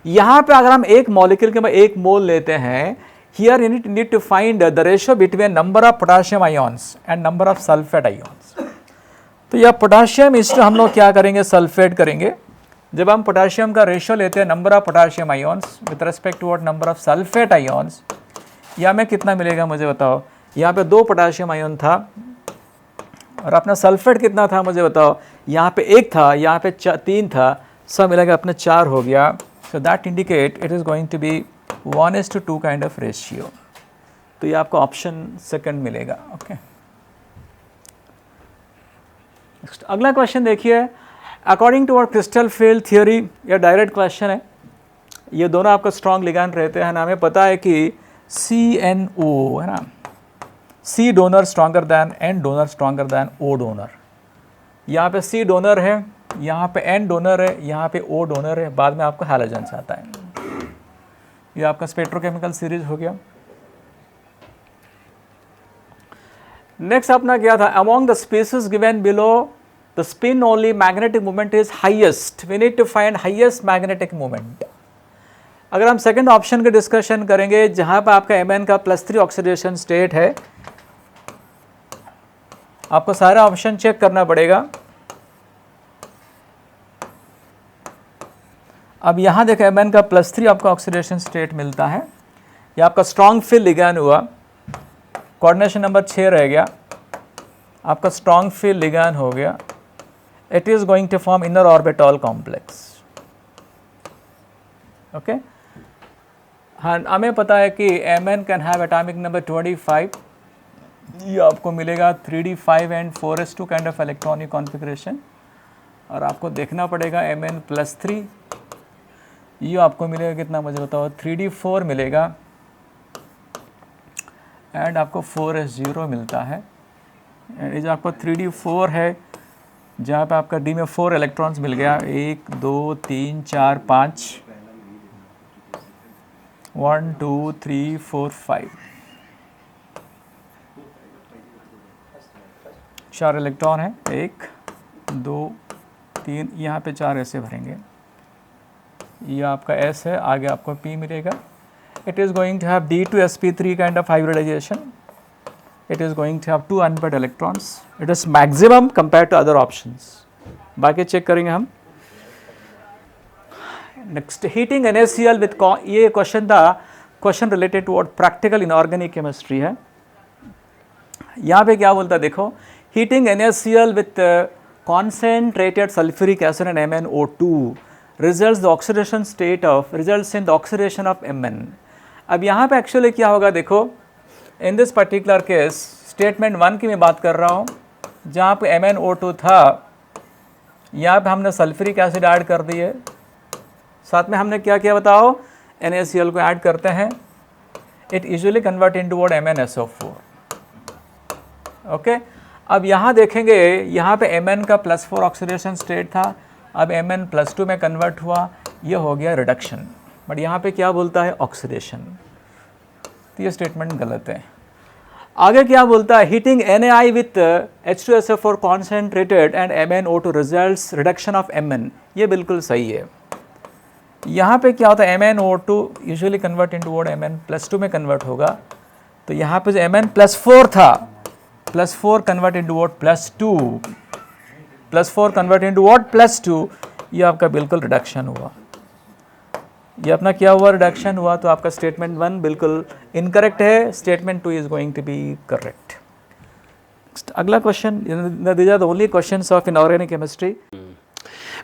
Speaker 1: यहाँ पे अगर हम एक मॉलिक्यूल के में 1 मोल लेते हैं, here you need to find the ratio between number of potassium ions and number of sulfate ions. तो यह पोटाशियम इस्ट हम लोग क्या करेंगे, सल्फेट करेंगे। जब हम पोटाशियम का रेशियो लेते हैं number of potassium ions with respect to number of sulphate ions, यहाँ में कितना मिलेगा मुझे बताओ। यहाँ पे 2 पोटाशियम आयोन था और अपना सल्फेट कितना था मुझे बताओ। यहाँ पे 1 था, यहाँ पे 3 था, सब मिलेगा अपना 4 हो गया। So that indicate it is going to be 1:2 kind of ratio. तो ये आपको ऑप्शन सेकंड मिलेगा। ओके, नेक्स्ट अगला क्वेश्चन देखिए, according to our crystal field theory, ये डायरेक्ट क्वेश्चन है। ये दोनों आपका स्ट्रॉन्ग लिगैंड रहते हैं ना, हमें पता है कि CNO है ना, C donor stronger than N donor stronger than O donor. यहाँ पे C डोनर है, यहाँ पे N डोनर है, यहाँ पे O डोनर है, बाद में आपको हैलोजेंस आता है। ये आपका स्पेक्ट्रोकेमिकल सीरीज हो गया। नेक्स्ट अपना क्या था, among the species given below the spin only magnetic movement is highest, we need to find highest magnetic movement. अगर हम सेकंड ऑप्शन की डिस्कशन करेंगे, जहां पर आपका Mn का +3 ऑक्सीडेशन स्टेट है, आपको सारा ऑप्शन चेक करना पड़ेगा। अब यहाँ देखो Mn का +3 आपका ऑक्सीडेशन स्टेट मिलता है, ये आपका स्ट्रॉन्ग फिल लिगैंड हुआ, कोऑर्डिनेशन नंबर 6 रह गया, आपका स्ट्रॉन्ग फिल लिगैंड हो गया, it is going to form inner orbital complex. Okay, हाँ हमें पता है कि Mn can have atomic number 25, ये आपको मिलेगा 3d5 and 4s2 kind of electronic configuration, और आपको देखना पड़ेगा Mn+3, ये आपको मिलेगा कितना, मुझे बताओ, 3d4 मिलेगा एंड आपको 4s0 मिलता है, एंड ये जो आपको 3d4 है जहाँ पे आपका d में 4 इलेक्ट्रॉन्स मिल गया, 1 2 3 4 5, 1 2 3 4 5, 4 इलेक्ट्रॉन है, 1 2 3, यहाँ पे 4 ऐसे भरेंगे, ये आपका S है, आगे आपको P मिलेगा, it is going to have D2sp3 kind of hybridisation, it is going to have 2 unpaired electrons, it is maximum compared to other options, बाकी चेक करेंगे हम। नेक्स्ट, हीटिंग NaCl विथ, ये क्वेश्चन था, question related to what practical inorganic chemistry है। यहाँ पे क्या बोलता है देखो, हीटिंग NaCl विथ concentrated sulfuric acid and MnO2 results the oxidation state of, results in the oxidation of Mn। अब यहाँ पे एक्चुअली क्या होगा देखो, in this particular case statement 1 की मैं बात कर रहा हूँ, जहाँ पे MnO2 था, यहाँ पे हमने सल्फ्यूरिक एसिड ऐड कर दिए, साथ में हमने क्या किया बताओ, NaCl को ऐड करते हैं, it usually convert into what, MnSO4। Okay, अब यहाँ देखेंगे, यहाँ पे Mn का +4 ऑक्सीडेशन स्टेट था, अब Mn+2 में कन्वर्ट हुआ, ये हो गया रिडक्शन, बट यहाँ पे क्या बोलता है, ऑक्सीडेशन, तो ये स्टेटमेंट गलत है। आगे क्या बोलता है, heating NaI with H2SO4 concentrated and MnO2 results reduction of Mn, ये बिल्कुल सही है। यहाँ पे क्या होता है, MnO2 usually convert into what, Mn+2 में कन्वर्ट होगा, तो यहाँ पे जो Mn+4 था, +4 convert into what, +2, +4 convert into what, +2, ये आपका बिल्कुल रिडक्शन हुआ, ये अपना क्या हुआ, रिडक्शन हुआ, तो आपका स्टेटमेंट 1 बिल्कुल इनकरेक्ट है, statement 2 is going to be correct. अगला question, these are the only questions of inorganic chemistry.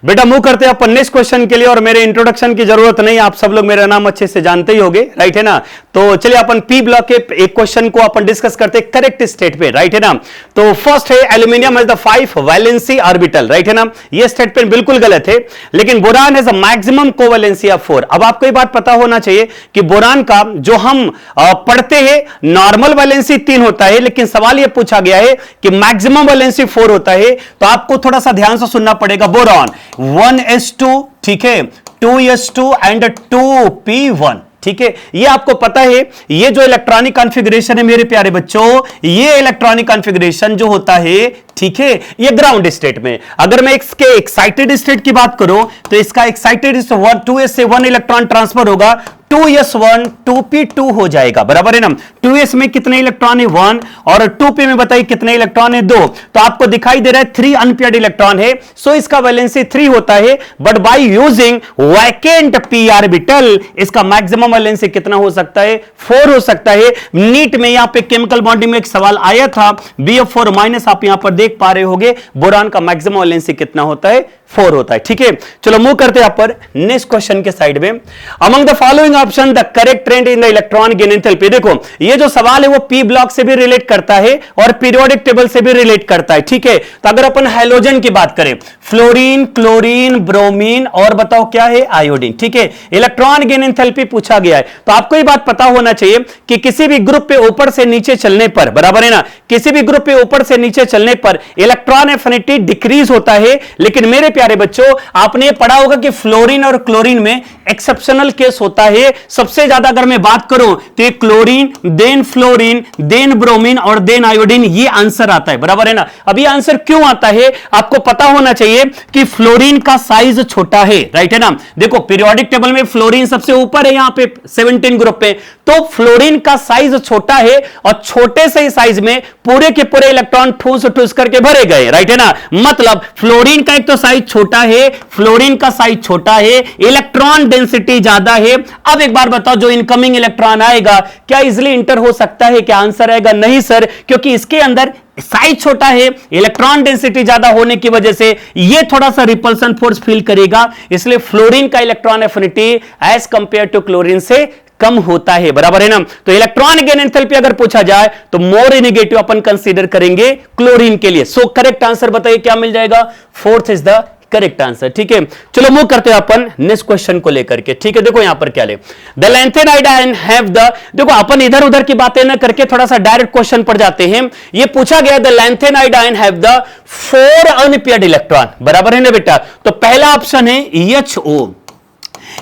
Speaker 2: बेटा मूव करते हैं अपन नेक्स्ट क्वेश्चन के लिए, और मेरे इंट्रोडक्शन की जरूरत नहीं, आप सब लोग मेरा नाम अच्छे से जानते ही होंगे, राइट है ना। तो चलिए अपन पी ब्लॉक के एक क्वेश्चन को अपन डिस्कस करते हैं करेक्ट स्टेट पे, राइट है ना। तो फर्स्ट है aluminium has the 5 valency orbital, right है ना, ये स्टेटमेंट बिल्कुल गलत है, लेकिन boron has a maximum covalency of 4। अब आपको ये बात पता होना चाहिए कि बोरान का जो हम पढ़ते हैं नॉर्मल वैलेंसी 3 होता है, लेकिन सवाल ये पूछा गया है कि मैक्सिमम वैलेंसी 4 होता है, तो आपको थोड़ा सा ध्यान से सुनना पड़ेगा। बोरान 1s2, ठीक है, 2s2 एंड 2p1, ठीक है, ये आपको पता है। ये जो इलेक्ट्रॉनिक कॉन्फ़िगरेशन है मेरे प्यारे बच्चों, ये इलेक्ट्रॉनिक कॉन्फ़िगरेशन जो होता है, ठीक है, ये ग्राउंड स्टेट में। अगर मैं इसके एक्साइटेड स्टेट की बात करूं, तो इसका एक्साइटेड 2s से 1 इलेक्ट्रॉन ट्रांसफर होगा, 2s1 2p2 हो जाएगा, बराबर है ना। 2s में कितने इलेक्ट्रॉन है, 1, और 2p में बताइए कितने इलेक्ट्रॉन है, 2। तो आपको दिखाई दे रहा है 3 अनपेयर्ड इलेक्ट्रॉन है, सो इसका वैलेंसी 3 होता है, but by using vacant p orbital इसका मैक्सिमम वैलेंसी कितना हो सकता है, 4 हो सकता है। नीट में यहां पे केमिकल बॉन्डिंग में एक सवाल आया था, BF4 माइनस, आप यहां पर देख पा रहे होंगे, बोरान का मैक्सिमम वैलेंसी कितना होता है, 4 होता है, ठीक है। चलो मूव करते हैं पर नेक्स्ट क्वेश्चन के साइड में। Among the following option the correct trend in the electron gain enthalpy. देखो ये जो सवाल है वो पी ब्लॉक से भी रिलेट करता है और पीरियोडिक टेबल से भी रिलेट करता है, ठीक है। तो अगर अपन हाइड्रोजन की बात करें, फ्लोरीन, क्लोरीन, ब्रोमीन और बताओ क्या है, आयोडीन, ठीक है। इलेक्ट्रॉन गेन एंथैल्पी पूछा गया है, तो आपको ये बात पता होना चाहिए कि किसी भी ग्रुप पे ऊपर से नीचे चलने पर, बराबर है ना, किसी भी ग्रुप पे ऊपर से नीचे चलने पर इलेक्ट्रॉन एफिनिटी डिक्रीज होता है। लेकिन मेरे प्यारे बच्चों आपने पढ़ा होगा कि फ्लोरीन और क्लोरीन में एक्सेप्शनल केस होता है। सबसे ज्यादा अगर मैं बात करूं तो ये chlorine, then fluorine, then bromine और देन आयोडीन, ये आंसर आता है, बराबर है ना। अब ये आंसर क्यों आता है आपको पता होना चाहिए कि फ्लोरीन का साइज छोटा है, राइट है ना। देखो पीरियोडिक टेबल में फ्लोरीन सबसे ऊपर है, यहां पे 17 ग्रुप पे, तो फ्लोरीन का साइज छोटा है और छोटे से साइज में पूरे के पूरे इलेक्ट्रॉन ठूस ठूस करके भरे गए, राइट है ना। मतलब फ्लोरीन का एक तो साइज छोटा है, फ्लोरीन का साइज छोटा है, इलेक्ट्रॉन डेंसिटी ज्यादा है। अब एक बार बताओ जो इनकमिंग इलेक्ट्रॉन आएगा क्या इजिली इंटर हो सकता है, क्या आंसर आएगा? नहीं सर, क्योंकि इसके अंदर साइज छोटा है, इलेक्ट्रॉन डेंसिटी ज्यादा होने की वजह से ये थोड़ा सा रिपल्सन फोर्स फील करेगा, इसलिए फ्लोरीन का electron affinity as compare to chlorine से कम होता है, बराबर है ना। तो इलेक्ट्रॉन गेन एंथैल्पी अगर पूछा जाए तो मोर नेगेटिव अपन कंसीडर करेंगे क्लोरीन के लिए। सो करेक्ट आंसर बताइए क्या मिल जाएगा? Fourth is the correct answer, ठीक है। चलो मूव करते हैं अपन नेक्स्ट क्वेश्चन को लेकर के, ठीक है। देखो यहां पर क्या ले, the lanthanide iodine have the, देखो अपन इधर उधर की बातें ना करके थोड़ा सा डायरेक्ट क्वेश्चन पर जाते हैं। ये पूछा गया the lanthanide iodine have the 4 unpaired electron, बराबर है ना बेटा। तो पहला ऑप्शन है HO।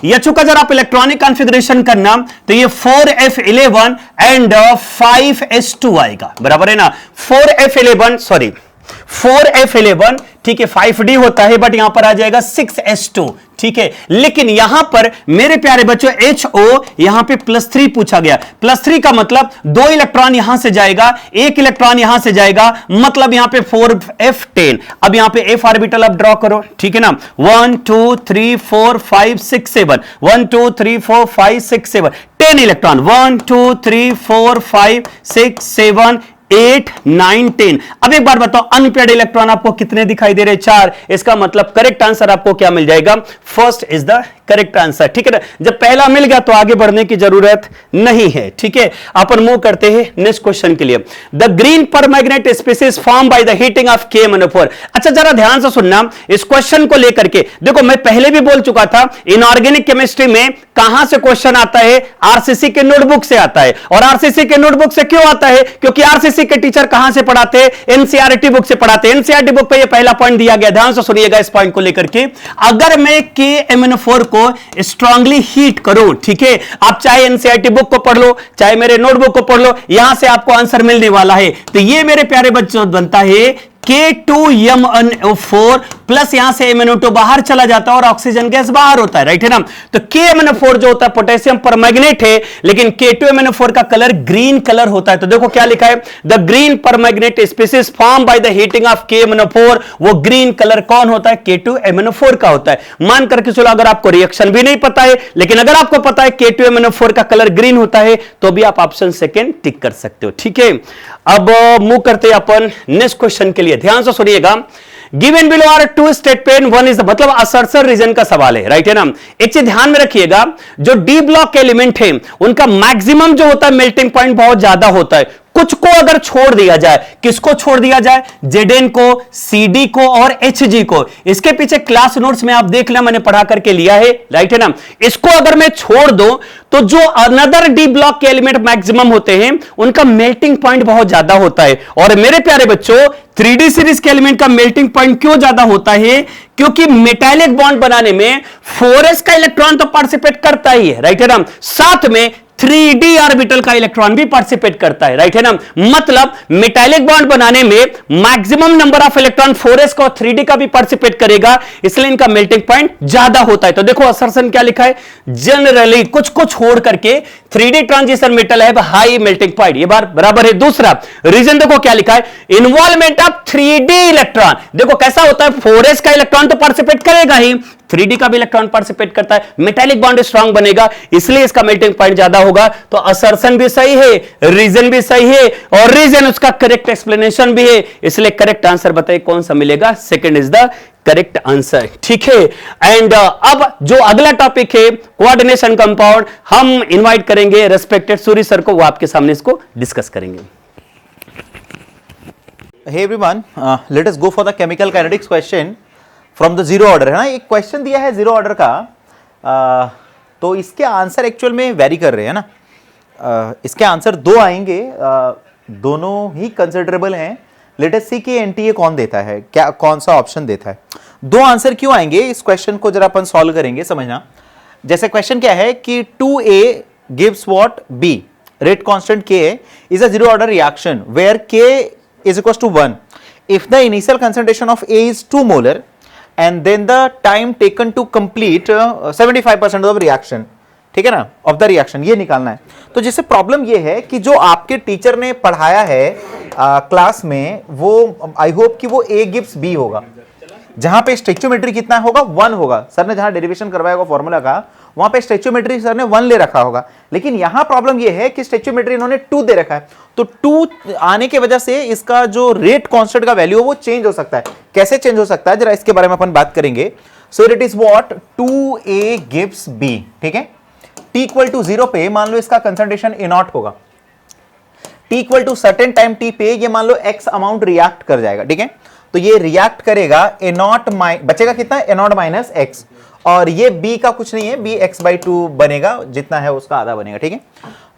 Speaker 2: HO का जरा आप इलेक्ट्रॉनिक कॉन्फ़िगरेशन करना तो ये 4f11 एंड 5s2 आएगा, बराबर है ना। 4f11 ठीक है, 5d होता है बट यहां पर आ जाएगा 6s2, ठीक है। लेकिन यहां पर मेरे प्यारे बच्चों HO यहां पे +3 पूछा गया। +3 का मतलब 2 इलेक्ट्रॉन यहां से जाएगा, 1 इलेक्ट्रॉन यहां से जाएगा, मतलब यहां पे 4f10। अब यहां पे f ऑर्बिटल आप ड्रॉ करो, ठीक है ना। 1 2 3 4 5 6 7 1 2 3 4 5 6 7 10 इलेक्ट्रॉन 1 2 3 4 5 6 7 8 9 10। अब एक बार बताओ अनपेयर्ड इलेक्ट्रॉन आपको कितने दिखाई दे रहे? 4। इसका मतलब करेक्ट आंसर आपको क्या मिल जाएगा? First is the correct answer, ठीक है ना। जब पहला मिल गया तो आगे बढ़ने की जरूरत नहीं है, ठीक है। अपन मूव करते हैं नेक्स्ट क्वेश्चन के लिए। The green परमैग्नेट species form by the heating of KMnO4। अच्छा जरा ध्यान से सुनना इस क्वेश्चन को लेकर के। देखो मैं पहले भी बोल चुका था इनऑर्गेनिक केमिस्ट्री में कहां से क्वेश्चन आता है? आरसीसी के नोटबुक से आता है। और आरसीसी के नोटबुक से क्यों आता है? क्योंकि आरसीसी के टीचर कहां से पढ़ाते हैं? एनसीईआरटी बुक से पढ़ाते हैं। एनसीईआरटी बुक पे ये पहला पॉइंट दिया गया, ध्यान से सुनिएगा इस पॉइंट को लेकर के। अगर मैं KMnO4 को स्ट्रांगली हीट करूं, ठीक है, आप चाहे एनसीईआरटी बुक को पढ़ लो चाहे मेरे नोटबुक को पढ़ लो, यहां से आपको आंसर मिलने वाला है। तो ये मेरे प्यारे बच्चों बनता है K2MnO4 प्लस यहां से MnO2 बाहर चला जाता है और ऑक्सीजन गैस बाहर होता है, राइट है ना। तो KMnO4 जो होता है पोटेशियम परमैग्नेट है, लेकिन K2MnO4 का कलर ग्रीन कलर होता है। तो देखो क्या लिखा है, the green परमैग्नेट species form by the heating of KMnO4। वो ग्रीन कलर कौन होता है? K2MnO4 का होता है। मान करके चलो अगर आपको रिएक्शन भी नहीं पता है, लेकिन अगर आपको पता है K2MnO4 का कलर ग्रीन होता है तो भी आप ऑप्शन सेकेंड टिक कर सकते हो, ठीक है। अब मूव करते हैं अपन नेक्स्ट क्वेश्चन के लिए, ध्यान से सुनिएगा। गिवन बिलो आर 2 स्टेटमेंट, 1 इज मतलब असर्शन रीजन का सवाल है, राइट है ना। एक चीज ध्यान में रखिएगा, जो डी ब्लॉक के एलिमेंट है उनका मैक्सिमम जो होता है मेल्टिंग पॉइंट बहुत ज्यादा होता है। कुछ को अगर छोड़ दिया जाए, किसको छोड़ दिया जाए? Zn को, Cd को और Hg को। इसके पीछे क्लास नोट्स में आप देख लें, मैंने पढ़ा करके लिया है, राइट है ना। इसको अगर मैं छोड़ दूं तो जो अनदर डी ब्लॉक के एलिमेंट मैक्सिमम होते हैं उनका मेल्टिंग पॉइंट बहुत ज्यादा होता है। और मेरे प्यारे बच्चों 3D सीरीज के एलिमेंट का मेल्टिंग पॉइंट क्यों ज्यादा होता है? क्योंकि मेटालिक बॉन्ड बनाने में 4s का इलेक्ट्रॉन तो पार्टिसिपेट करता ही है, राइट है ना। साथ में 3d ऑर्बिटल का इलेक्ट्रॉन भी पार्टिसिपेट करता है, राइट है ना। मतलब मेटालिक बॉन्ड बनाने में maximum number of electron 4s का और 3d का भी पार्टिसिपेट करेगा, इसलिए इनका मेल्टिंग पॉइंट ज्यादा होता है। तो देखो असर्शन क्या लिखा है, जनरली कुछ को छोड़ करके 3d ट्रांजिशन मेटल है हाई मेल्टिंग पॉइंट, ये बार बराबर है। दूसरा रीजन देखो क्या लिखा है, इन्वॉल्वमेंट ऑफ 3d इलेक्ट्रॉन। देखो कैसा होता है, 4s का इलेक्ट्रॉन तो पार्टिसिपेट करेगा ही, 3d का भी इलेक्ट्रॉन पार्टिसिपेट करता है, मेटालिक बॉन्ड स्ट्रांग बनेगा, इसलिए इसका मेल्टिंग पॉइंट ज्यादा होगा। तो असर्शन भी सही है, रीजन भी सही है और रीजन उसका करेक्ट एक्सप्लेनेशन भी है, इसलिए करेक्ट आंसर बताइए कौन सा मिलेगा? Second is the correct answer, ठीक है। एंड अब जो अगला टॉपिक है कोऑर्डिनेशन कंपाउंड, हम इनवाइट करेंगे रेस्पेक्टेड सूरी सर को, वो आपके सामने इसको डिस्कस करेंगे।
Speaker 4: Hey everyone, let us go for the chemical kinetics question from the zero order, है ना। एक क्वेश्चन दिया है जीरो ऑर्डर का, तो इसके आंसर एक्चुअल में वेरी कर रहे हैं ना। इसके आंसर 2 आएंगे, दोनों ही कंसिडरेबल हैं। लेट अस सी कि एनटीए कौन देता है, क्या कौन सा ऑप्शन देता है। 2 आंसर क्यों आएंगे, इस क्वेश्चन को जरा अपन सॉल्व करेंगे, समझना। जैसे क्वेश्चन क्या है कि 2a gives what b, rate constant Ka is a zero order reaction where K is equals to 1 if the initial concentration of A is 2 molar and then the time taken to complete 75% of reaction, ठीक है ना, of the reaction, ये निकालना है। तो जैसे problem ये है कि जो आपके टीचर ने पढ़ाया है क्लास में, वो आई होप कि वो A गिव्स B होगा, जहां पे स्टेचोमेट्री कितना होगा 1 होगा। सर ने जहां डेरिवेशन करवाया होगा फॉर्मूला का, वहां पे स्टेचोमेट्री सर ने 1 ले रखा होगा, लेकिन यहां प्रॉब्लम ये है कि स्टेचोमेट्री इन्होंने 2 दे रखा है। तो 2 आने की वजह से इसका जो रेट कांस्टेंट का वैल्यू है वो चेंज हो सकता है। कैसे चेंज हो सकता है, जरा इसके बारे में अपन बात करेंगे। सो it is what 2a gives b, ठीक है। t इक्वल टू 0 पे मान लो इसका कंसंट्रेशन ए नॉट होगा, t equal to certain time t पे ये मान लो x अमाउंट रिएक्ट कर जाएगा, ठीक है। तो ये रिएक्ट करेगा ए नॉट बचेगा कितना, ए नॉट माइनस एक्स, और ये b का कुछ नहीं है, b x/2 बनेगा, जितना है उसका आधा बनेगा, ठीक है।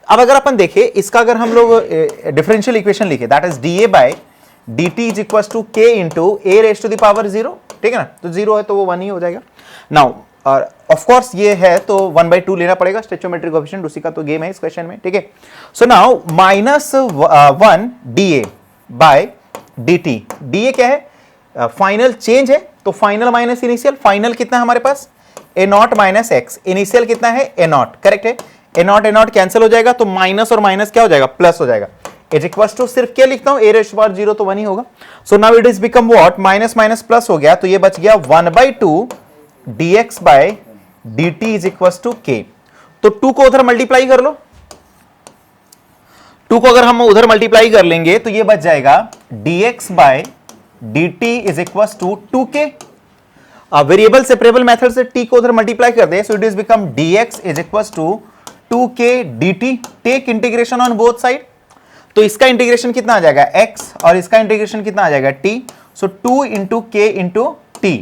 Speaker 4: अब अगर अपन देखें इसका, अगर हम लोग डिफरेंशियल इक्वेशन लिखे, that is dA/dt is equal to k into a raise to the power 0, ठीक है ना। तो 0 है तो वो 1 ही हो जाएगा। नाउ और ऑफ कोर्स ये है तो 1/2 लेना पड़ेगा स्टेचोमेट्रिक कोएफिशिएंट, उसी का तो गेम है इस क्वेश्चन में, ठीक है। So now -1 dA by dt, dA क्या है, फाइनल चेंज है, तो फाइनल माइनस इनिशियल, फाइनल कितना है हमारे पास ए नॉट माइनस एक्स, इनिशियल कितना है ए नॉट, करेक्ट है। ए नॉट कैंसिल हो जाएगा, तो माइनस और माइनस क्या हो जाएगा, प्लस हो जाएगा। इट इक्वल्स टू सिर्फ क्या लिखता हूं, ए रेज़ टू पावर 0 तो 1 ही होगा। So now it is become what, minus minus plus हो गया, तो ये बच गया 1/2 dx/dt is equals to k। तो 2 को उधर मल्टीप्लाई कर लो, 2 को अगर हम उधर मल्टीप्लाई कर लेंगे तो ये बच जाएगा dx/dt is equals to 2k। Variable separable method से t को उधर मल्टीप्लाई कर दे, so it is become dx is equals to 2k dt। Take integration on both side, तो इसका इंटीग्रेशन कितना आ जाएगा x, और इसका इंटीग्रेशन कितना आ जाएगा t, सो 2 into k into t।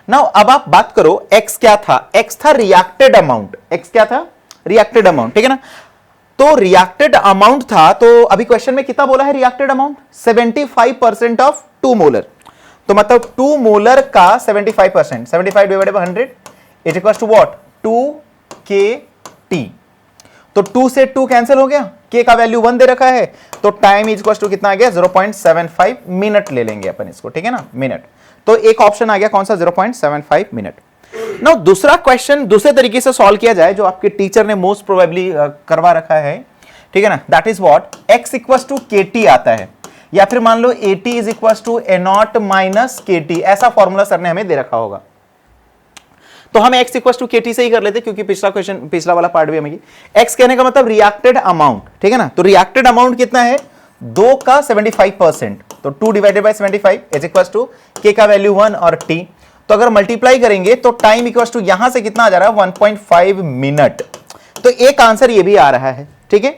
Speaker 4: Now अब आप बात करो x क्या था, x था रिएक्टेड अमाउंट, x क्या था रिएक्टेड अमाउंट, ठीक है ना। तो रिएक्टेड अमाउंट था, तो अभी क्वेश्चन में कितना बोला है रिएक्टेड अमाउंट, 75% ऑफ 2 मोलर, तो मतलब 2 मोलर का 75%, 75 divided by 100 is equals to what 2kt। तो 2 से 2 कैंसिल हो गया, k का वैल्यू 1 दे रखा है, तो टाइम इज इक्वल्स टू कितना आ गया 0.75 मिनट ले लेंगे अपन इसको, ठीक है ना, मिनट। तो एक ऑप्शन आ गया कौन सा, 0.75 मिनट। नाउ दूसरा क्वेश्चन दूसरे तरीके से सॉल्व किया जाए, जो आपके टीचर ने मोस्ट प्रोबेबली करवा रखा है, ठीक है ना, that is what x equals to kt आता है, या फिर मान लो at is equals to a naught minus kt, ऐसा फॉर्मूला सर ने हमें दे रखा होगा। तो हम x इक्वल्स टू kt से ही कर लेते, क्योंकि पिछला क्वेश्चन, पिछला वाला पार्ट भी हमें, x कहने का मतलब रिएक्टेड अमाउंट, ठीक है ना। तो रिएक्टेड अमाउंट कितना है, 2 का 75%, तो 2 divided by 75 is equals to k का वैल्यू 1 और t। तो अगर मल्टीप्लाई करेंगे तो टाइम इक्वल्स टू यहां से कितना आ जा रहा है 1.5 मिनट। तो एक आंसर ये भी आ रहा है, ठीक है।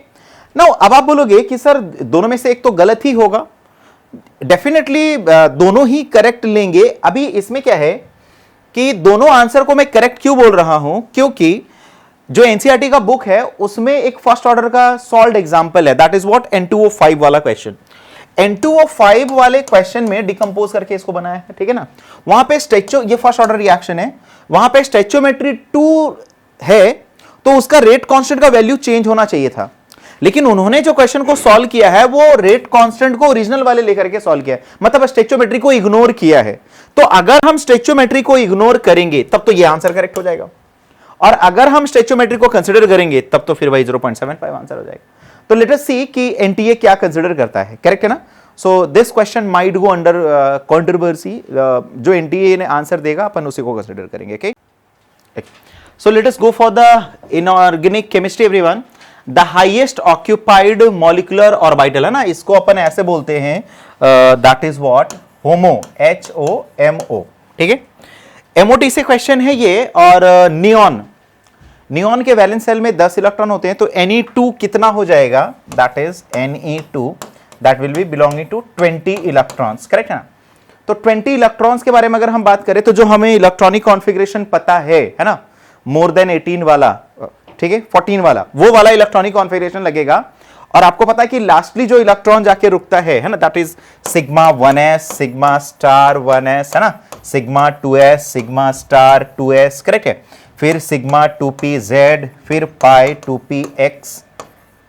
Speaker 4: नाउ अब आप बोलोगे कि सर दोनों में से एक तो गलत ही होगा, डेफिनेटली दोनों ही करेक्ट लेंगे। अभी इसमें क्या है कि दोनों आंसर को मैं करेक्ट क्यों बोल रहा हूं, क्योंकि जो एनसीईआरटी का बुक है उसमें एक फर्स्ट ऑर्डर का सॉल्व्ड एग्जांपल है, दैट इज व्हाट N2O5 वाला क्वेश्चन। N2O5 वाले क्वेश्चन में डिकम्पोज करके इसको बनाया है, ठीक है ना। वहां पे ये फर्स्ट ऑर्डर रिएक्शन है, वहां पे स्टेचोमेट्री 2 है, तो उसका रेट कांस्टेंट का वैल्यू चेंज होना चाहिए था, लेकिन उन्होंने जो क्वेश्चन को सॉल्व किया है वो रेट कांस्टेंट को ओरिजिनल वाले लेकर के सॉल्व किया है, मतलब स्टेचोमेट्री को इग्नोर किया है। तो अगर हम स्टेचोमेट्री को इग्नोर करेंगे तब तो ये आंसर करेक्ट हो जाएगा, और अगर हम स्टेचोमेट्री को कंसीडर करेंगे तब तो फिर भाई 0.75 आंसर हो जाएगा। तो लेट अस सी कि एनटीए क्या कंसीडर करता है, करेक्ट है ना। So this question might go under controversy, जो एनटीए ने आंसर देगा अपन उसी को कंसीडर करेंगे, okay. So let us go for the inorganic chemistry everyone. The highest occupied molecular orbital है ना, इसको अपन ऐसे बोलते हैं, that is what homo, HOMO, ठीक है। MOT से क्वेश्चन है ये। और नियॉन के वैलेंस सेल में 10 इलेक्ट्रॉन होते हैं, तो Ne2 कितना हो जाएगा, that is Ne2 that will be belonging to 20 electrons, correct है ना। तो 20 इलेक्ट्रॉन्स के बारे में अगर हम बात करें, तो जो हमें इलेक्ट्रॉनिक कॉन्फ़िगरेशन पता है ना, मोर देन 18 वाला, ठीक है, 14 वाला, वो वाला इलेक्ट्रॉनिक कॉन्फ़िगरेशन लगेगा। और आपको पता है कि लास्टली जो इलेक्ट्रॉन जाके रुकता है ना, that is sigma 1s, sigma star 1s, है ना, sigma 2s, sigma star 2s, correct है। फिर सिग्मा 2pz, फिर pi 2px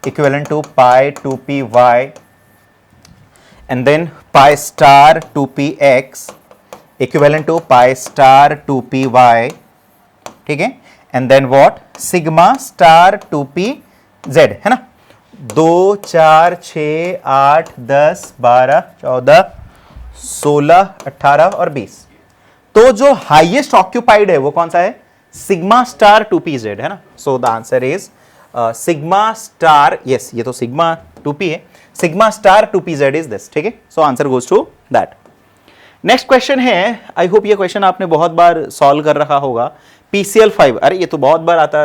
Speaker 4: equivalent to pi 2py, and then pi star 2px equivalent to pi star 2py, ठीक है, and then what, sigma star 2pz, है ना। 2 4 6 8 10 12 14 16 18 और 20, तो जो हाईएस्ट ऑक्यूपाइड है वो कौन सा है, सिग्मा स्टार 2pz, है ना। सो the answer is sigma star, yes ये तो सिग्मा 2p है, sigma star 2pz is this, ठीक है। सो answer goes to that. Next question है, आई होप ये क्वेश्चन आपने बहुत बार सॉल्व कर रखा होगा, PCl5, अरे ये तो बहुत बार आता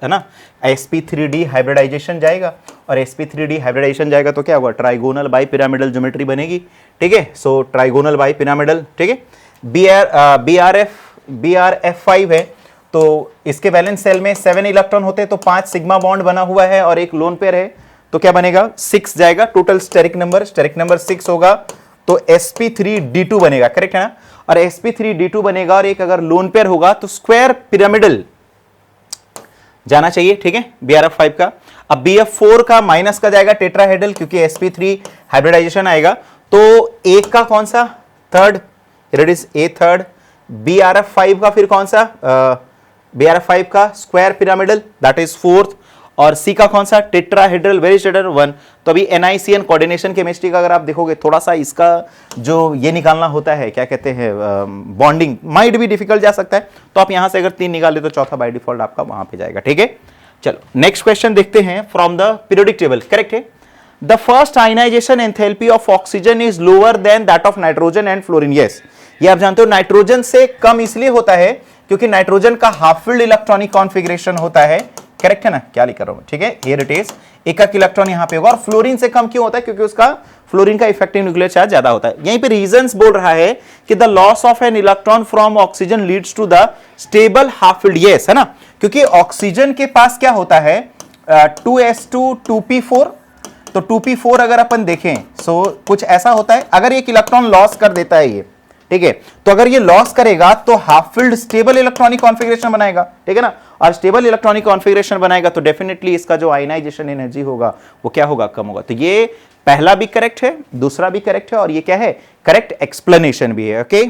Speaker 4: है ना, sp3d हाइब्रिडाइजेशन जाएगा, और sp3d हाइब्रिडाइजेशन जाएगा तो क्या होगा, ट्राइगोनल बाई पिरामिडल ज्योमेट्री बनेगी, ठीक है। सो ट्राइगोनल बाई पिरामिडल, ठीक है। BRF5 है, तो इसके वैलेंस सेल में 7 इलेक्ट्रॉन होते हैं, तो 5 सिग्मा बॉन्ड बना हुआ है और एक लोन पेयर है, तो क्या बनेगा, 6 जाएगा टोटल स्टेरिक नंबर 6 होगा, तो sp3d2 बनेगा, करेक्ट है ना। और sp3d2 बनेगा और एक अगर लोन पेयर होगा तो स्क्वायर पिरामिडल जाना चाहिए, ठीक है, BRF5 का। अब BF4 का माइनस का जाएगा टेट्राहेड्रल, क्योंकि sp3 हाइब्रिडाइजेशन आएगा, तो एक का कौन सा, third, it is a third. BRF5 का फिर कौन सा, BRF5 का square pyramidal, that is fourth, और C का कौन सा, टेट्राहेड्रल, वेरी स्ट्रेटर 1। तो अभी NiCN कोऑर्डिनेशन केमिस्ट्री का अगर आप देखोगे, थोड़ा सा इसका जो ये निकालना होता है, क्या कहते हैं, बॉन्डिंग माइट भी डिफिकल्ट जा सकता है, तो आप यहां से अगर 3 निकाल ले तो चौथा बाय डिफॉल्ट आपका वहां पे जाएगा, ठीक है। चलो नेक्स्ट क्वेश्चन देखते हैं from the periodic table, correct है। The first ionisation enthalpy of oxygen is lower than that of nitrogen and fluorine, yes ये आप जानते हो, नाइट्रोजन से कम इसलिए होता है क्योंकि नाइट्रोजन का हाफ फील्ड इलेक्ट्रॉनिक कॉन्फ़िगरेशन होता है, करेक्ट है ना, क्या लिख रहा हूं, ठीक है, हियर इट इज, एक इलेक्ट्रॉन यहां पे होगा, और फ्लोरीन से कम क्यों होता है, क्योंकि उसका फ्लोरीन का इफेक्टिव न्यूक्लियर चार्ज ज्यादा होता है। यहीं पे रीजंस बोल रहा है कि the loss of an electron from oxygen leads to the stable half filled, yes है ना, क्योंकि ऑक्सीजन के पास क्या होता है, 2s2 2p4, तो 2p4 अगर अपन देखें, सो कुछ ऐसा होता है, अगर एक इलेक्ट्रॉन लॉस कर देता है ये, ठीक है, तो अगर ये लॉस करेगा तो half field stable electronic configuration बनाएगा, ठीक है ना, और स्टेबल इलेक्ट्रॉनिक कॉन्फ़िगरेशन बनाएगा तो डेफिनेटली इसका जो आयनाइजेशन एनर्जी होगा वो क्या होगा, कम होगा। तो ये पहला भी करेक्ट है, दूसरा भी करेक्ट है, और ये क्या है, करेक्ट एक्सप्लेनेशन भी है, ओके।